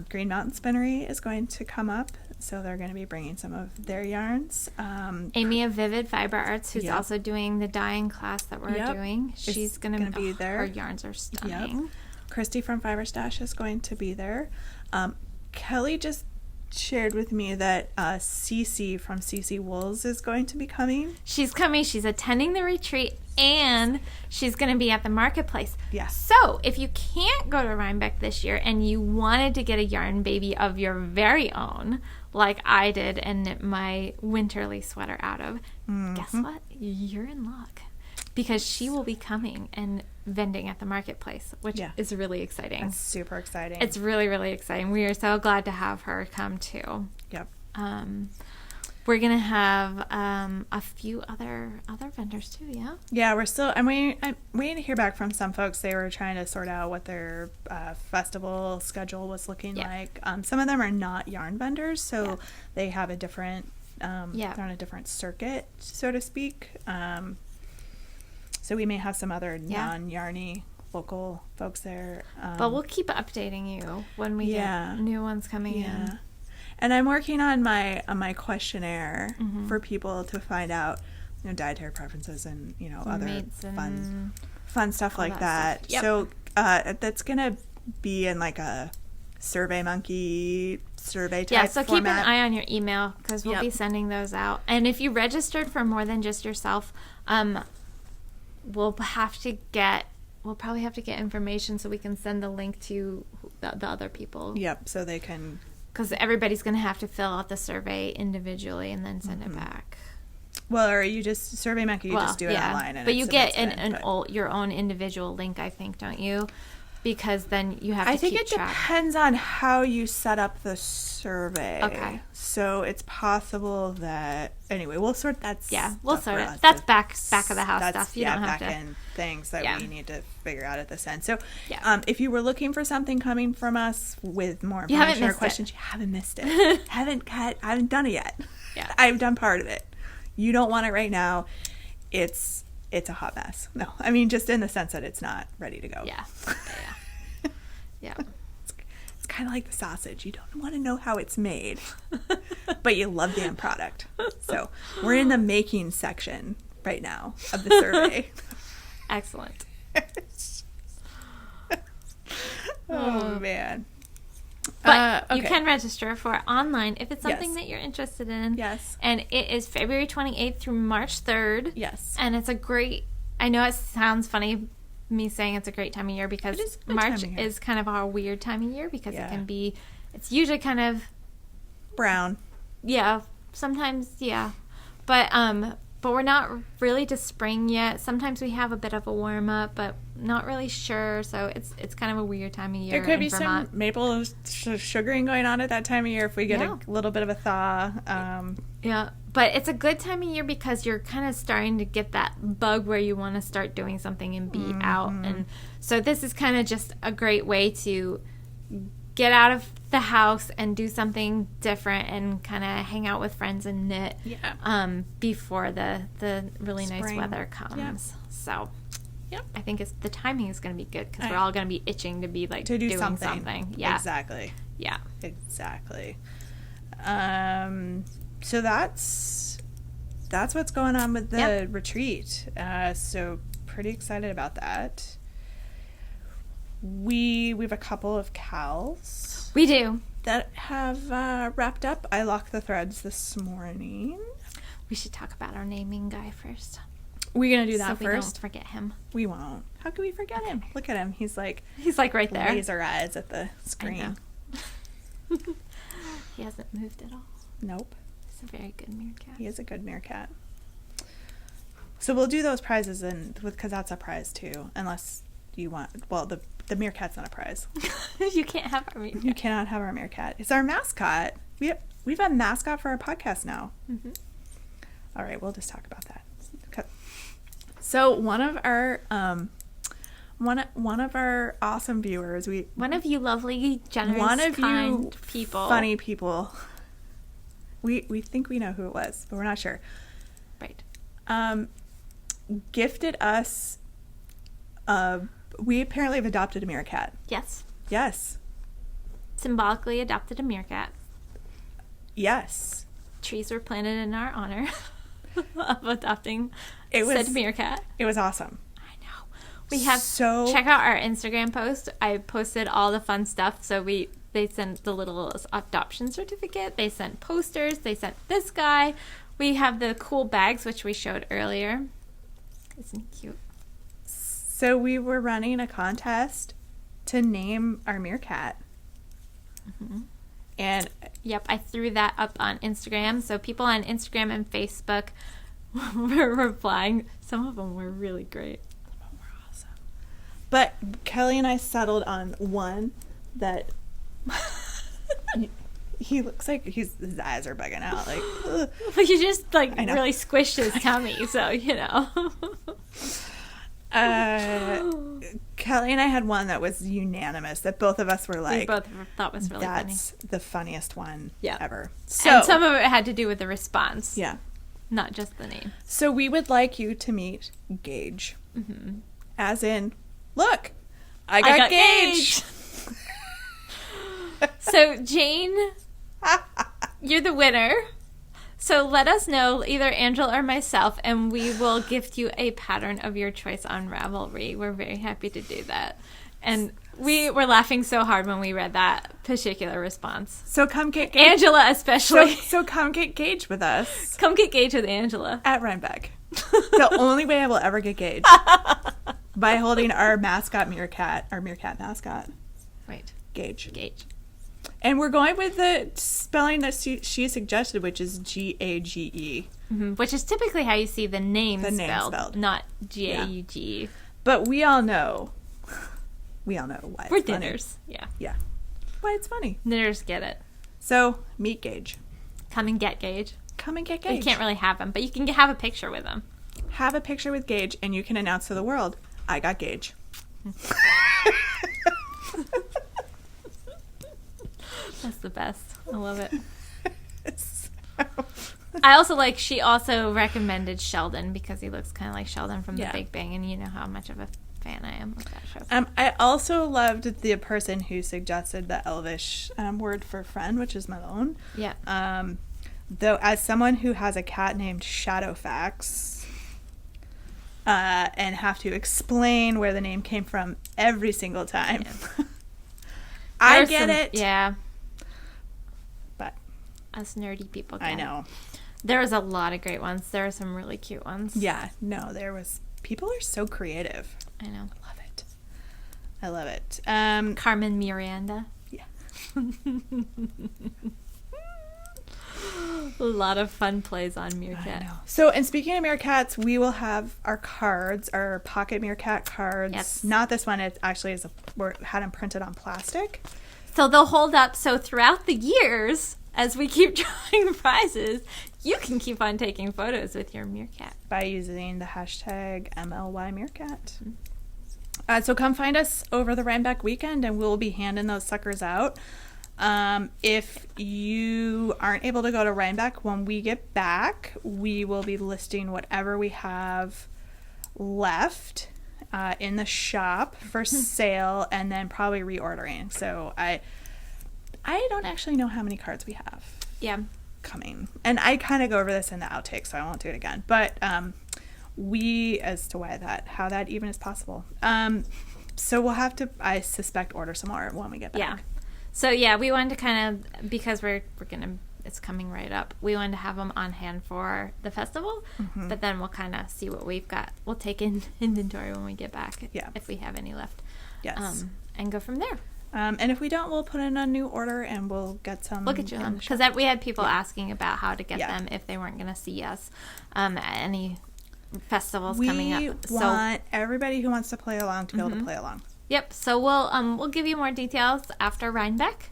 Green Mountain Spinnery is going to come up, so they're going to be bringing some of their yarns. Amy of Vivid Fiber Arts, who's also doing the dyeing class that we're doing, she's going to be there. Her yarns are stunning. Yep. Christy from Fiber Stash is going to be there. Kelly just shared with me that Cece from Cece Wools is going to be coming. She's coming. She's attending the retreat, and she's going to be at the marketplace. Yes. So if you can't go to Rhinebeck this year and you wanted to get a yarn baby of your very own, like I did and knit my winterly sweater out of, guess what? You're in luck, because she will be coming and vending at the marketplace, which is really exciting. That's super exciting. It's really, really exciting. We are so glad to have her come too. Yep. We're gonna have a few other vendors too. Yeah. Yeah, I'm waiting to hear back from some folks. They were trying to sort out what their festival schedule was looking like. Some of them are not yarn vendors, so they have a different. They're on a different circuit, so to speak. So we may have some other non-yarny local folks there. But we'll keep updating you when we get new ones coming in. And I'm working on my questionnaire for people to find out, dietary preferences and, other fun stuff like that. Yep. So that's going to be in like a SurveyMonkey survey type so format. keep an eye on your email because we'll be sending those out. And if you registered for more than just yourself, we'll probably have to get information so we can send the link to the other people. Yep, so they can... Because everybody's going to have to fill out the survey individually and then send it back. Well, or you just SurveyMonkey, you just do it online. And but you get your own individual link, I think, don't you? Because then you have to keep track. I think it depends on how you set up the survey. Okay. So it's possible that... Anyway, we'll sort that we'll sort it. That's back of the house stuff. You don't have to... back-end things that we need to figure out at this end. So if you were looking for something coming from us with more information or questions, you haven't missed it. I haven't done it yet. Yeah. I've done part of it. You don't want it right now. It's a hot mess. No, I mean, just in the sense that it's not ready to go. Yeah. It's kind of like the sausage. You don't want to know how it's made, but you love the end product. So we're in the making section right now of the survey. Excellent. Oh, man. But okay. you can register for it online if it's something that you're interested in. Yes. And it is February 28th through March 3rd. Yes. And it's a great... I know it sounds funny, me saying it's a great time of year, because March is kind of our weird time of year because it can be... It's usually kind of... brown. Yeah. Sometimes, yeah. But we're not really to spring yet. Sometimes we have a bit of a warm up, but not really sure. So it's kind of a weird time of year. There could be Vermont. some maple sugaring going on at that time of year if we get a little bit of a thaw. Yeah, but it's a good time of year because you're kind of starting to get that bug where you want to start doing something and be out. And so this is kind of just a great way to get out of the house and do something different and kind of hang out with friends and knit before the really Spring. nice weather comes. Yeah. So I think the timing is going to be good because we're all going to be itching to be like doing something. Yeah, exactly. Yeah, exactly. So that's what's going on with the retreat. So pretty excited about that. We have a couple of cows. We do. That have wrapped up. I locked the threads this morning. We should talk about our naming guy first. We're going to do that so we first? don't forget him. We won't. How could we forget him? Look at him. He's like right there. Laser eyes at the screen. He hasn't moved at all. Nope. He's a very good meerkat. He is a good meerkat. So we'll do those prizes because that's a prize too. Unless you want... Well, the meerkat's not a prize. You can't have our meerkat. You cannot have our meerkat. It's our mascot. We've a mascot for our podcast now. Mm-hmm. All right, we'll just talk about that. Okay. So one of our awesome viewers, one of you lovely, generous, kind people, funny people. We think we know who it was, but we're not sure. Right. Gifted us. We apparently have adopted a meerkat. Yes. Yes. Symbolically adopted a meerkat. Yes. Trees were planted in our honor of adopting said meerkat. It was awesome. I know. We have check out our Instagram post. I posted all the fun stuff. So they sent the little adoption certificate. They sent posters. They sent this guy. We have the cool bags, which we showed earlier. Isn't he cute? So we were running a contest to name our meerkat. Mm-hmm. And yep, I threw that up on Instagram. So people on Instagram and Facebook were replying. Some of them were really great. Some of them were awesome. But Kelly and I settled on one that he looks like his eyes are bugging out. Like, ugh. Well, you just really squished his tummy, so you know. Kelly and I had one that was unanimous that both of us were like, we both thought was really funny. That's the funniest one ever. So, and some of it had to do with the response. Yeah. Not just the name. So we would like you to meet Gage. Mm-hmm. As in, look, I got Gage. So, Jane, you're the winner. So let us know, either Angela or myself, and we will gift you a pattern of your choice on Ravelry. We're very happy to do that. And we were laughing so hard when we read that particular response. So come get Gage. Angela especially. So come get Gage with us. Come get Gage with Angela. At Rhinebeck. The only way I will ever get Gage. By holding our mascot Meerkat, our Meerkat mascot. Right. Gage. And we're going with the spelling that she suggested, which is Gage. Mm-hmm. Which is typically how you see the name spelled, not Gaug. Yeah. But we all know why We're it's funny. dinners. Yeah. Why it's funny. Dinners get it. So, meet Gage. Come and get Gage. You can't really have him, but you can have a picture with him. Have a picture with Gage, and you can announce to the world, I got Gage. That's the best. I love it. I also she also recommended Sheldon because he looks kind of like Sheldon from The Big Bang, and you know how much of a fan I am of that show. I also loved the person who suggested the Elvish word for friend, which is my own. Yeah. Though, as someone who has a cat named Shadowfax, and have to explain where the name came from every single time, I get it. Yeah. But us nerdy people get I know. There was a lot of great ones. There are some really cute ones. Yeah. No, people are so creative. I know. I love it. Carmen Miranda. Yeah. A lot of fun plays on Meerkat. I know. So, and speaking of Meerkats, we will have our cards, our pocket Meerkat cards. Yes. Not this one. It actually we had them printed on plastic. So they'll hold up. So throughout the years, as we keep drawing prizes, you can keep on taking photos with your Meerkat. By using the hashtag MLYMeerkat. So come find us over the Rhinebeck weekend, and we'll be handing those suckers out. If you aren't able to go to Rhinebeck, when we get back, we will be listing whatever we have left in the shop for sale, and then probably reordering. So I don't actually know how many cards we have. Yeah. Coming. And I kind of go over this in the outtake, so I won't do it again. But as to how that even is possible. So we'll have to, I suspect, order some more when we get back. Yeah. So yeah, we wanted to kind of, because it's coming right up, we wanted to have them on hand for the festival, but then we'll kind of see what we've got. We'll take in inventory when we get back, if we have any left. Yes. And go from there. And if we don't, we'll put in a new order and we'll get some. We'll get you them. Because we had people asking about how to get them if they weren't going to see us at any festivals coming up. We want everybody who wants to play along to be able to play along. Yep. So we'll give you more details after Rhinebeck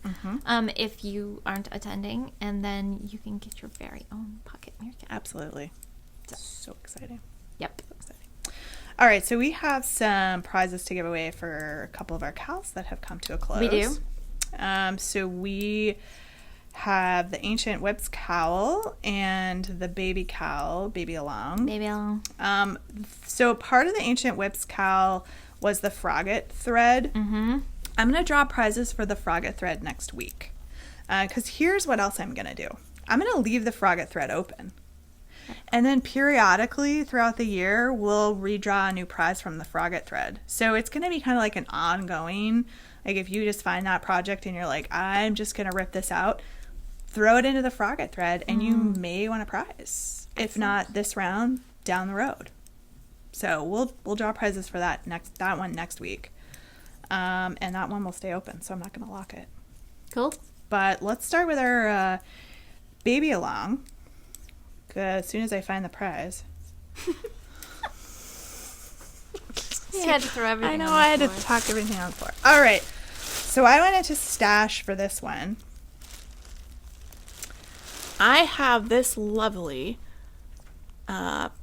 if you aren't attending, and then you can get your very own pocket Meerkat. Absolutely. So exciting. Yep. So exciting. All right, so we have some prizes to give away for a couple of our cows that have come to a close. We do. So we have the Ancient Whips cowl and the baby cowl, Baby Along. Baby Along. So part of the Ancient Whips cowl was the frogget thread. I'm going to draw prizes for the frogget thread next week. Because here's what else I'm going to do. I'm going to leave the frogget thread open. And then periodically throughout the year, we'll redraw a new prize from the frogget thread. So it's going to be kind of like an ongoing, like if you just find that project and you're like, I'm just going to rip this out, throw it into the frogget thread and you may win a prize. If not this round, down the road. So we'll draw prizes for that one next week. And that one will stay open, so I'm not going to lock it. Cool. But let's start with our Baby Along. As soon as I find the prize. You had to throw everything I know, on I had the to floor. tuck everything on the floor. All right. So I went into Stash for this one. I have this lovely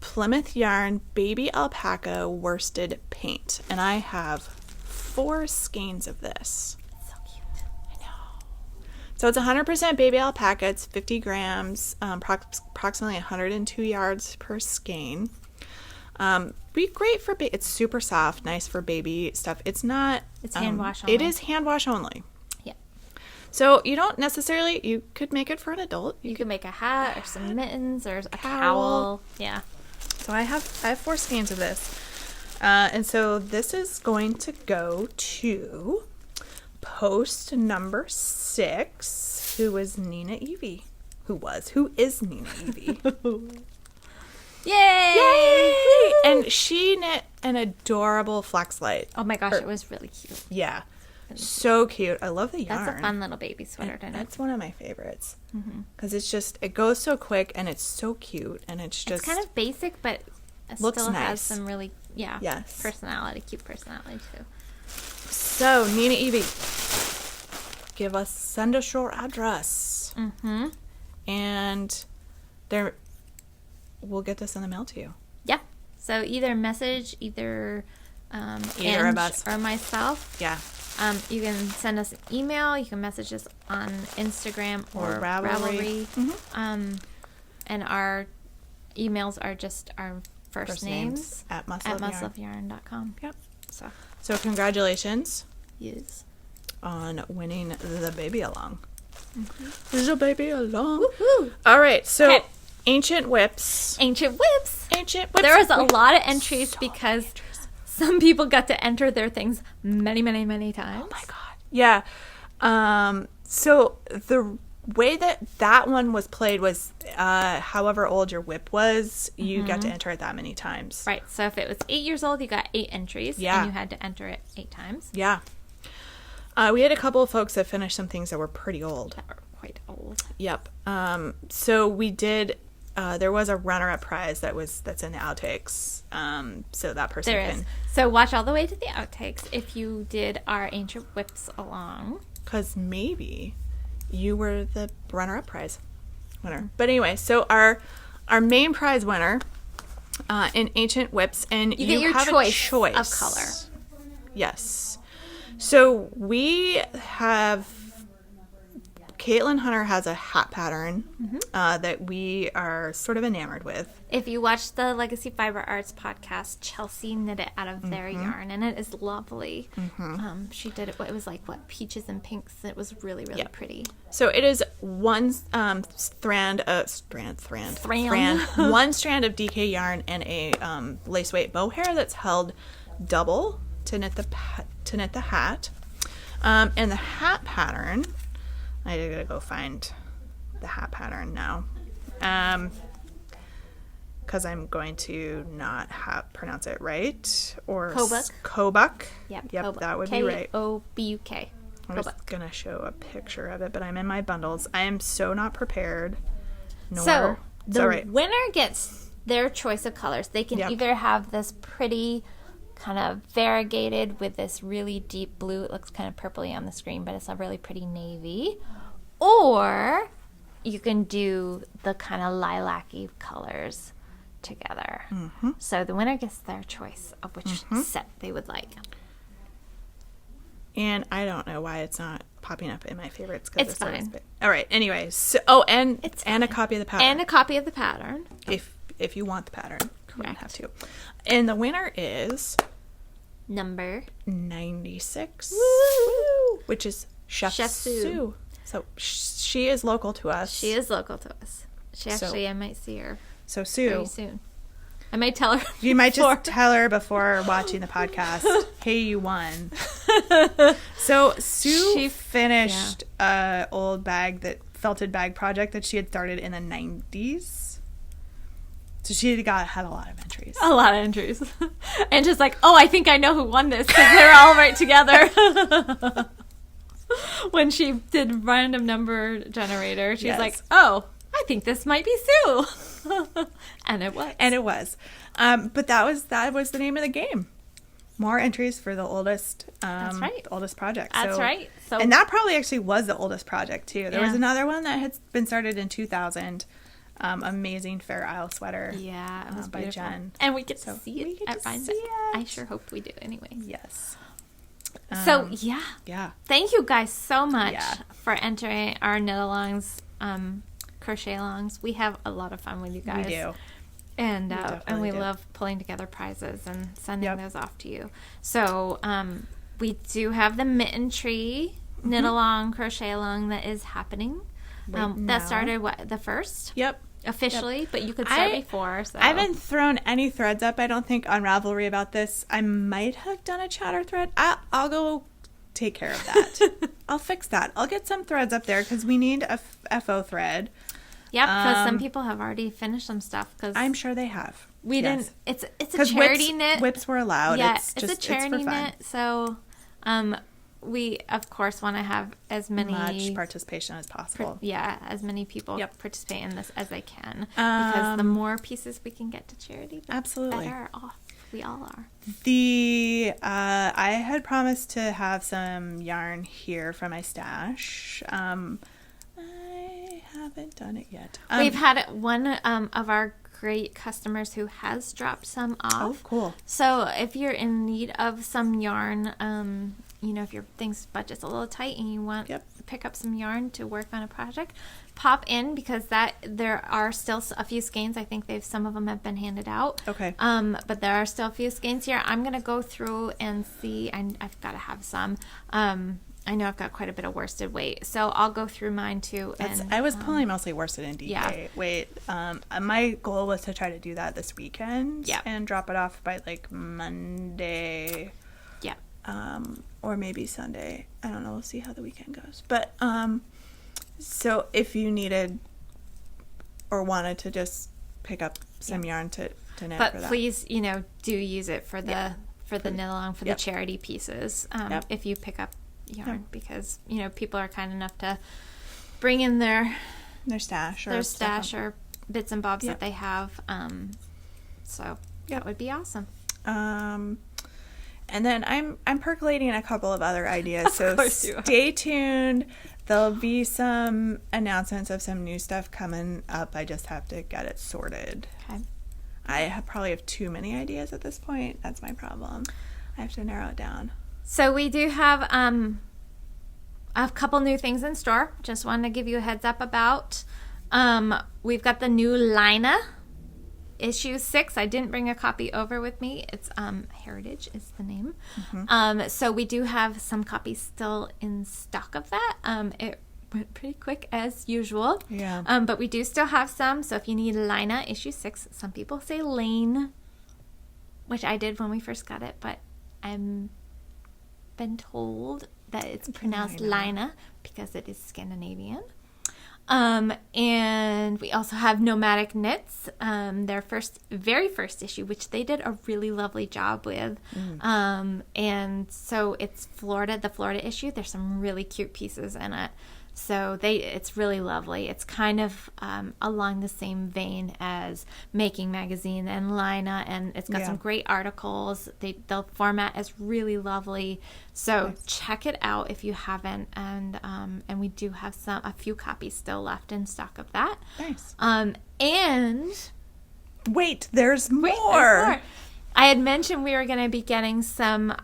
Plymouth Yarn Baby Alpaca Worsted Paint. And I have 4 skeins of this. So cute. I know. So it's 100% baby alpaca. It's 50 grams, approximately 102 yards per skein. Be great for it's super soft, nice for baby stuff. It's not It's hand wash only. It is hand wash only. Yeah. So you don't necessarily, you could make it for an adult. You could make a hat or some mittens or a towel. Yeah. So I have 4 skeins of this. And so this is going to go to post number 6, who is Nina Evie. Who is Nina Evie. Yay! Yay! And she knit an adorable flex light. Oh my gosh, it was really cute. Yeah. So cute. I love the yarn. That's a fun little baby sweater to knit. That's one of my favorites. Because it's just, it goes so quick and it's so cute. And it's just... It's kind of basic, but it looks still nice. has some really, yes. personality, cute personality too. So, Nina Evie, send us your address. And we'll get this in the mail to you. Yeah. So either message, either Either of us. or myself. Yeah. You can send us an email. You can message us on Instagram or Ravelry. And our emails are just our first names at muscleofyarn.com. Yep. So congratulations. yes. On winning the baby along. The baby along. Woohoo! All right. So Okay. Ancient Whips. Ancient whips. There was a lot of entries because some people got to enter their things many, many, many times. Oh my god. Yeah. So the way that one was played was however old your whip was, you got to enter it that many times. Right. So if it was 8 years old, you got 8 entries. Yeah. And you had to enter it 8 times. Yeah. We had a couple of folks that finished some things that were pretty old. That were quite old. Yep. So we did. There was a runner-up prize that's in the outtakes. So that person There is. So watch all the way to the outtakes if you did our Ancient Whips along. Because maybe you were the runner-up prize winner. But anyway, so our main prize winner in Ancient Whips, and You get your have choice a choice of color. Yes. So we have. Caitlin Hunter has a hat pattern that we are sort of enamored with. If you watch the Legacy Fiber Arts podcast, Chelsea knit it out of their yarn, and it is lovely. She did it. It was like peaches and pinks. It was really, really pretty. So it is one one strand of DK yarn and a lace weight mohair that's held double to knit the hat, and the hat pattern. I gotta go find the hat pattern now, because I'm going to not pronounce it right. Or Kobuk. Yep, that would be right. K-O-B-U-K. I'm just gonna show a picture of it, but I'm in my bundles. I am so not prepared. So the winner gets their choice of colors. They can either have this pretty kind of variegated with this really deep blue. It looks kind of purpley on the screen, but it's a really pretty navy. Or you can do the kind of lilac-y colors together. So the winner gets their choice of which set they would like. And I don't know why it's not popping up in my favorites. It's fine. All right. Anyways, so and a copy of the pattern. And a copy of the pattern. If you want the pattern, correct. You have to. And the winner is number 96. Woo! Which is Chef Sue. Sue. So she is local to us. She is local to us. I might see her. So Sue, very soon. I might tell her. You might just tell her before watching the podcast. Hey, you won. So Sue finished an old felted bag project that she had started in the 90s. So she had a lot of entries. A lot of entries. And just like, I think I know who won this because they're all right together. When she did random number generator, she's like, I think this might be Sue. And it was. But that was the name of the game. More entries for the oldest That's right. The oldest project. That's right. So, and that probably actually was the oldest project too. There was another one that had been started in 2000. Amazing Fair Isle sweater. Yeah, it was by Jen. And we get to see it at Rhinebeck. I sure hope we do anyway. Yes. So, Yeah. Thank you guys so much for entering our knit-alongs, crochet-alongs. We have a lot of fun with you guys. We do. And we love pulling together prizes and sending those off to you. So, We do have the mitten tree knit along, crochet along that is happening. That started the 1st? Yep. Officially, but you could start before. So I haven't thrown any threads up, I don't think, on Ravelry about this. I might have done a chatter thread. I'll go take care of that. I'll fix that. I'll get some threads up there because we need a FO thread. Yeah, because some people have already finished some stuff. Cause I'm sure they have. We didn't. It's a charity knit. Whips were allowed. Yeah, it's a charity knit. So, we of course want to have as much participation as possible. As many people participate in this as they can, because the more pieces we can get to charity, the better off we all are. I had promised to have some yarn here from my stash. I haven't done it yet. We've had one of our great customers who has dropped some off. Oh, cool. So if you're in need of some yarn, if your budget's a little tight and you want to pick up some yarn to work on a project, pop in, because there are still a few skeins. I think some of them have been handed out. Okay. But there are still a few skeins here. I'm gonna go through and see. I've got to have some. I know I've got quite a bit of worsted weight, so I'll go through mine too. I was pulling mostly worsted and DK weight. My goal was to try to do that this weekend and drop it off by like Monday. Yeah. Or maybe Sunday. I don't know. We'll see how the weekend goes. But so if you needed or wanted to just pick up some yarn to knit for that. But please, do use it for the knit along for the charity pieces. If you pick up yarn, because people are kind enough to bring in their stash or bits and bobs that they have. So that would be awesome. And then I'm percolating a couple of other ideas, so stay tuned. There'll be some announcements of some new stuff coming up. I just have to get it sorted. Okay. I probably have too many ideas at this point. That's my problem. I have to narrow it down. So we do have a couple new things in store. Just wanted to give you a heads up about. We've got the new Lina issue 6. I didn't bring a copy over with me. It's Heritage is the name. Mm-hmm. So we do have some copies still in stock of that. It went pretty quick as usual. Yeah. But we do still have some. So if you need Lina issue 6, some people say Lane, which I did when we first got it, but I'm been told that it's pronounced Lina because it is Scandinavian. And we also have Nomadic Knits, their very first issue, which they did a really lovely job with. And so it's the Florida issue. There's some really cute pieces in it. So it's really lovely. It's kind of along the same vein as Making Magazine and Lina, and it's got some great articles. The format is really lovely. So check it out if you haven't, and we do have a few copies still left in stock of that. Nice. And wait, there's more. I had mentioned we were going to be getting some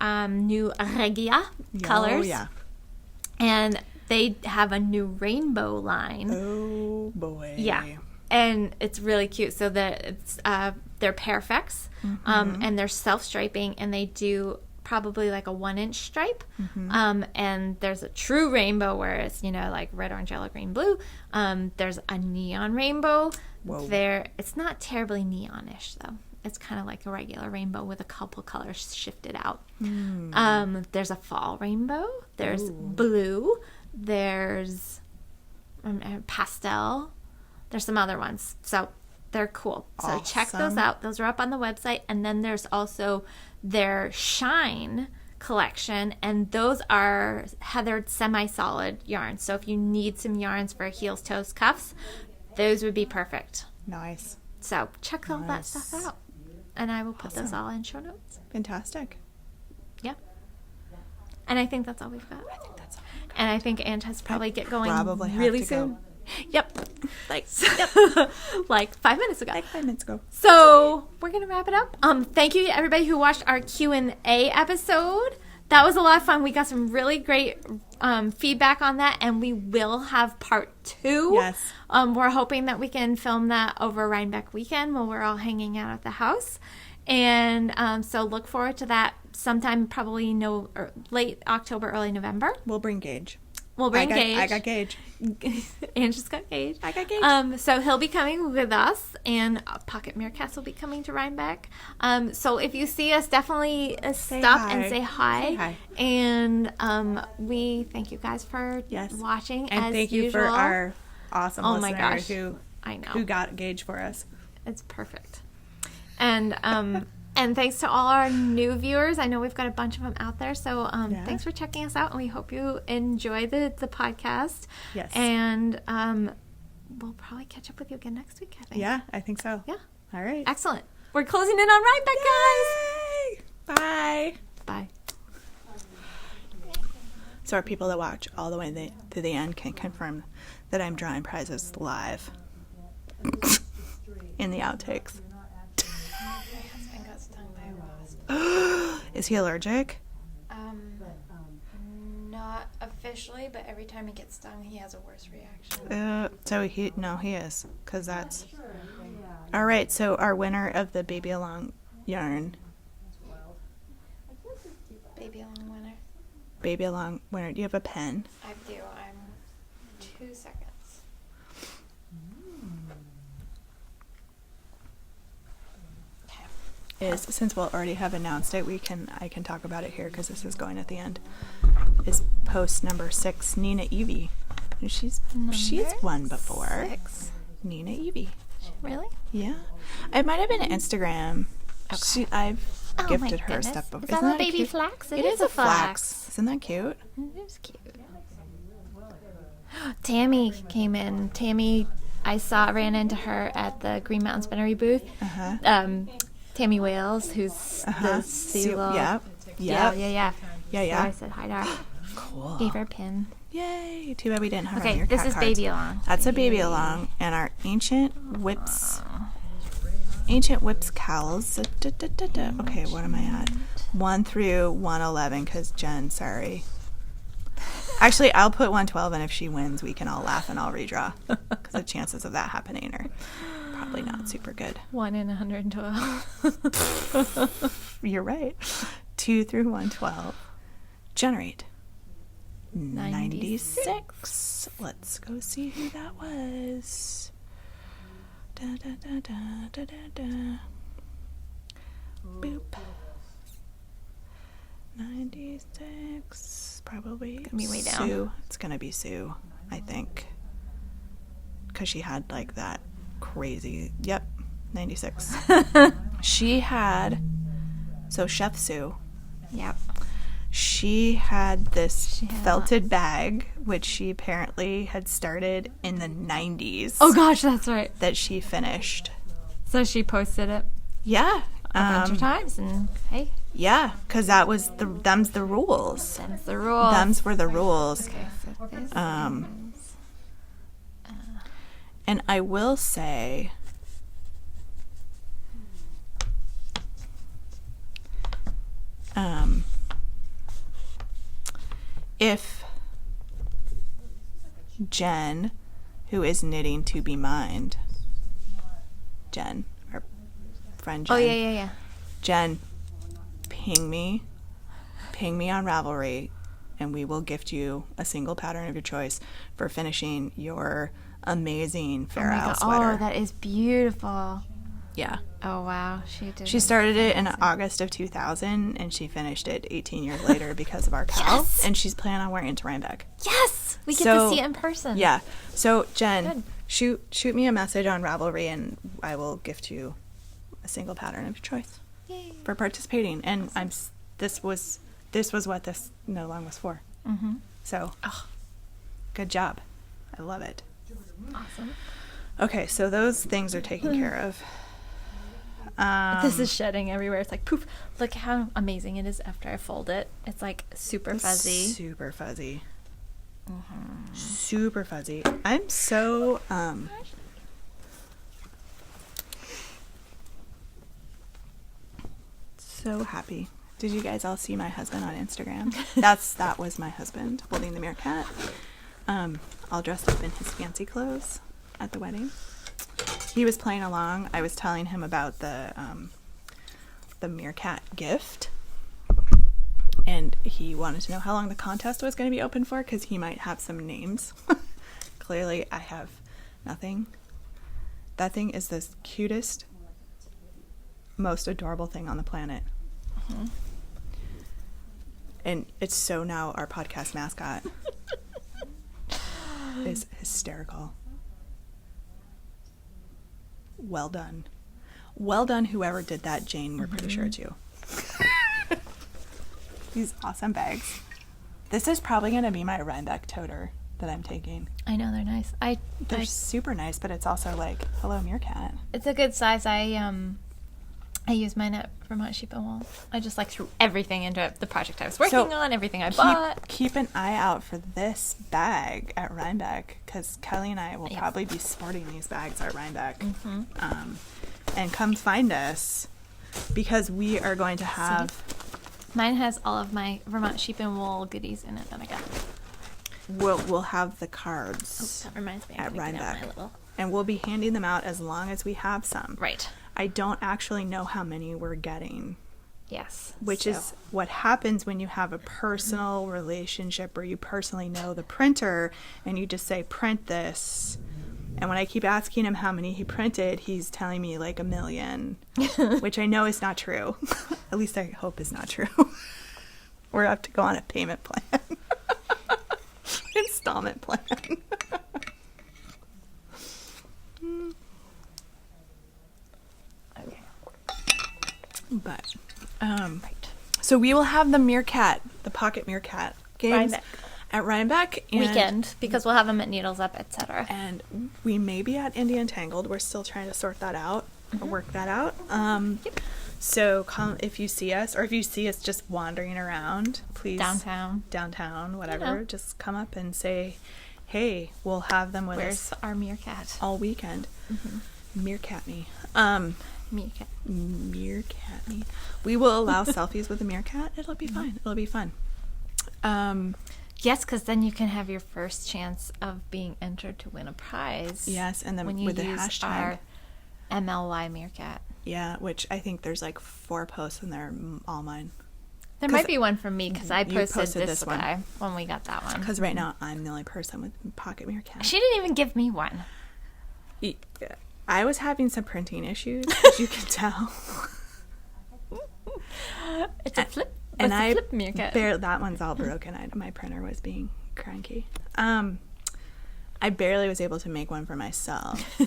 new Regia colors. Oh yeah. And they have a new rainbow line. Oh, boy. Yeah. And it's really cute. So they're Perfects, and they're self-striping, and they do probably like a 1-inch stripe. And there's a true rainbow where it's, like red, orange, yellow, green, blue. There's a neon rainbow. Whoa. It's not terribly neonish, though. It's kind of like a regular rainbow with a couple colors shifted out. There's a fall rainbow. There's blue. There's pastel. There's some other ones. So they're cool. So check those out. Those are up on the website. And then there's also their Shine collection. And those are heathered semi-solid yarns. So if you need some yarns for heels, toes, cuffs, those would be perfect. Nice. So check all that stuff out. And I will put those all in show notes. Fantastic. Yeah. And I think that's all we've got. I think that's all. And I think Aunt has probably get going really soon. Go. Yep. Like 5 minutes ago. 5 minutes ago. So we're gonna wrap it up. Thank you to everybody who watched our Q&A episode. That was a lot of fun. We got some really great feedback on that, and we will have part 2. Yes. We're hoping that we can film that over Rhinebeck weekend while we're all hanging out at the house. And so look forward to that sometime probably late October, early November. We'll bring Gage. We'll bring Gage. I got Gage. Angela's got Gage. I got Gage. So he'll be coming with us, and Pocket Meerkats will be coming to Rhinebeck. So if you see us, definitely stop and say hi. Say hi. And we thank you guys for watching. And as thank you usual. for our awesome listeners I know. who got Gage for us. It's perfect. And and thanks to all our new viewers. I know we've got a bunch of them out there. So thanks for checking us out. And we hope you enjoy the podcast. Yes. And we'll probably catch up with you again next week, I think. Yeah, I think so. Yeah. All right. Excellent. We're closing in on Rhinebeck, guys. Yay! Bye. So our people that watch all the way to the end can confirm that I'm drawing prizes live in the outtakes. Is he allergic? Not officially, but every time he gets stung, he has a worse reaction. He is, because that's... All right, so our winner of the Baby Along yarn. Baby Along winner. Baby Along winner. Do you have a pen? I do. I'm 2 seconds. Since we'll already have announced it, I can talk about it here because this is going at the end. Is post number 6, Nina Evie. She's won before. 6. Nina Evie. Really? Yeah, it might have been Instagram. Okay. I've gifted her goodness. stuff before. Is that a baby cute? flax? It is a flax. Isn't that cute? It is cute. Tammy came in. Tammy, I ran into her at the Green Mountain Spinnery booth. Tammy Wales, who's the Sue. Yeah. So I said hi to her. Cool. Gave her a pin. Yay! Too bad we didn't have Okay, this is cards. Baby Along. That's a Baby Along, and our Ancient Whips cowls. Okay, what am I at? 1 through 111, because Jen, sorry. Actually, I'll put 112, and if she wins, we can all laugh and I'll redraw, because the chances of that happening are probably not super good. 1 in 112. You're right. 2 through 112. Generate. 96. Let's go see who that was. Da, da, da, da, da, da, da. Boop. 96. Probably Gonna be way down. Sue. It's gonna be Sue, I think, because she had like that crazy. Yep, 96. She had. So Chef Sue. Yep. She had this felted bag, which she apparently had started in the 90s. Oh gosh, that's right. That she finished. So she posted it Yeah. a bunch of times, and hey. Yeah, because that was them's the rules. Them's the rules. Them's were the rules. Okay, so this And I will say, if Jen, who is knitting to be mined, Jen, our friend Jen. Oh, yeah. Jen, ping me on Ravelry, and we will gift you a single pattern of your choice for finishing your amazing Fair Isle sweater. Oh, that is beautiful. Yeah. Oh, wow. She started it in August of 2000, and she finished it 18 years later because of our cow. Yes! And she's planning on wearing it to Rhinebeck. Yes! We get to see it in person. Yeah. So, Jen, Good. shoot me a message on Ravelry, and I will gift you a single pattern of your choice. Yay. For participating. And this was what this no long was for. Mm-hmm. So, good job. I love it. Awesome. Okay, so those things are taken care of. This is shedding everywhere. It's like poof. Look how amazing it is after I fold it. It's like super fuzzy. Super fuzzy. Mm-hmm. Super fuzzy. I'm so so happy. Did you guys all see my husband on Instagram? That was my husband holding the meerkat. All dressed up in his fancy clothes at the wedding. He was playing along. I was telling him about the the Meerkat gift. And he wanted to know how long the contest was going to be open for, because he might have some names. Clearly, I have nothing. That thing is the cutest, most adorable thing on the planet. Mm-hmm. And it's so now our podcast mascot. Is hysterical. Well done. Well done, whoever did that, Jane. We're pretty sure it's you. These awesome bags. This is probably going to be my Rhinebeck toter that I'm taking. I know, they're nice. They're super nice, but it's also like, hello, Meerkat. It's a good size. I use mine at Vermont Sheep and Wool. I just like threw everything into it. The project I was working on, everything I bought. Keep an eye out for this bag at Rhinebeck, because Kelly and I will probably be sporting these bags at Rhinebeck. Mm-hmm. And come find us, because we are going to have... Mine has all of my Vermont Sheep and Wool goodies in it that I got. We'll have the cards that reminds me, at Rhinebeck. And we'll be handing them out as long as we have some. Right. I don't actually know how many we're getting. Yes. Which is what happens when you have a personal relationship where you personally know the printer and you just say, print this. And when I keep asking him how many he printed, he's telling me like 1 million, which I know is not true. At least I hope is not true. Or I have to go on a payment plan. Installment plan. Okay. But, right. So we will have the Meerkat, the Pocket Meerkat games at Rhinebeck. Weekend, because we'll have them at Needles Up, etc. And we may be at Indie Entangled. We're still trying to sort that out, or work that out. Yep. So come if you see us, or if you see us just wandering around, please. Downtown, whatever. Just come up and say, hey, we'll have them with us. Where's our Meerkat? All weekend. Mm-hmm. Meerkat me. Meerkat me. We will allow selfies with the Meerkat. It'll be fine. It'll be fun. Yes, because then you can have your first chance of being entered to win a prize. Yes, and then when you with the use hashtag our MLY Meerkat. Yeah, which I think there's like 4 posts and they're all mine. There might be one from me because I posted this guy when we got that one. Because right now I'm the only person with Pocket Meerkat. She didn't even give me one. I was having some printing issues, as you can tell. It's a flip. And I flip Meerkat. That one's all broken. My printer was being cranky. I barely was able to make one for myself.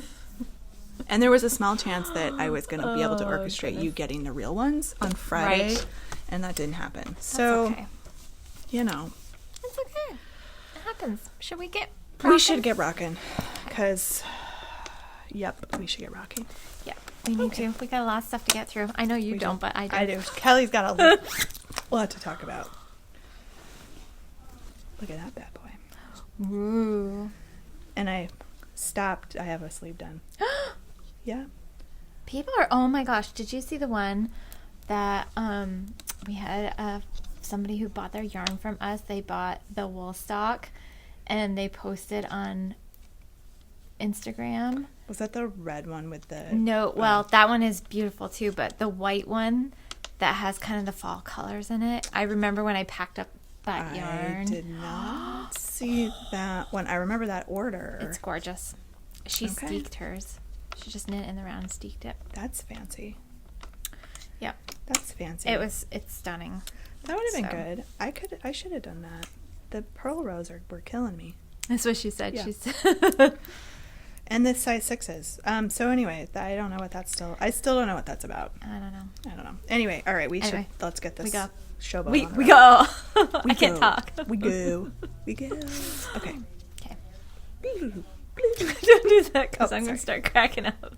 And there was a small chance that I was going to be able to orchestrate you getting the real ones on Friday. Right. And that didn't happen. So, okay. You know. It's okay. It happens. Should we get rocking? We should get rocking. Because, we should get rocking. Yeah, we need to. We got a lot of stuff to get through. I know you don't, but I do. I do. Kelly's got a lot to talk about. Look at that bad boy. Ooh. And I stopped. I have a sleeve done. Yeah. People are, oh my gosh, did you see the one that we had somebody who bought their yarn from us? They bought the wool stock and they posted on Instagram. Was that the red one with the... No, well, that one is beautiful too, but the white one that has kind of the fall colors in it. I remember when I packed up that yarn. I did not see that one. I remember that order. It's gorgeous. She steeked hers. She just knit in the round and steeked it. That's fancy. Yep. That's fancy. It's stunning. That would have been good. I should have done that. The pearl rows were killing me. That's what she said. Yeah. She said. And the size 6s. So anyway, I don't know what that's still. I still don't know what that's about. I don't know. Anyway, all right. Let's get this. We go. Showboat. We go. I can't talk. We go. Okay. Don't do that because I'm going to start cracking up.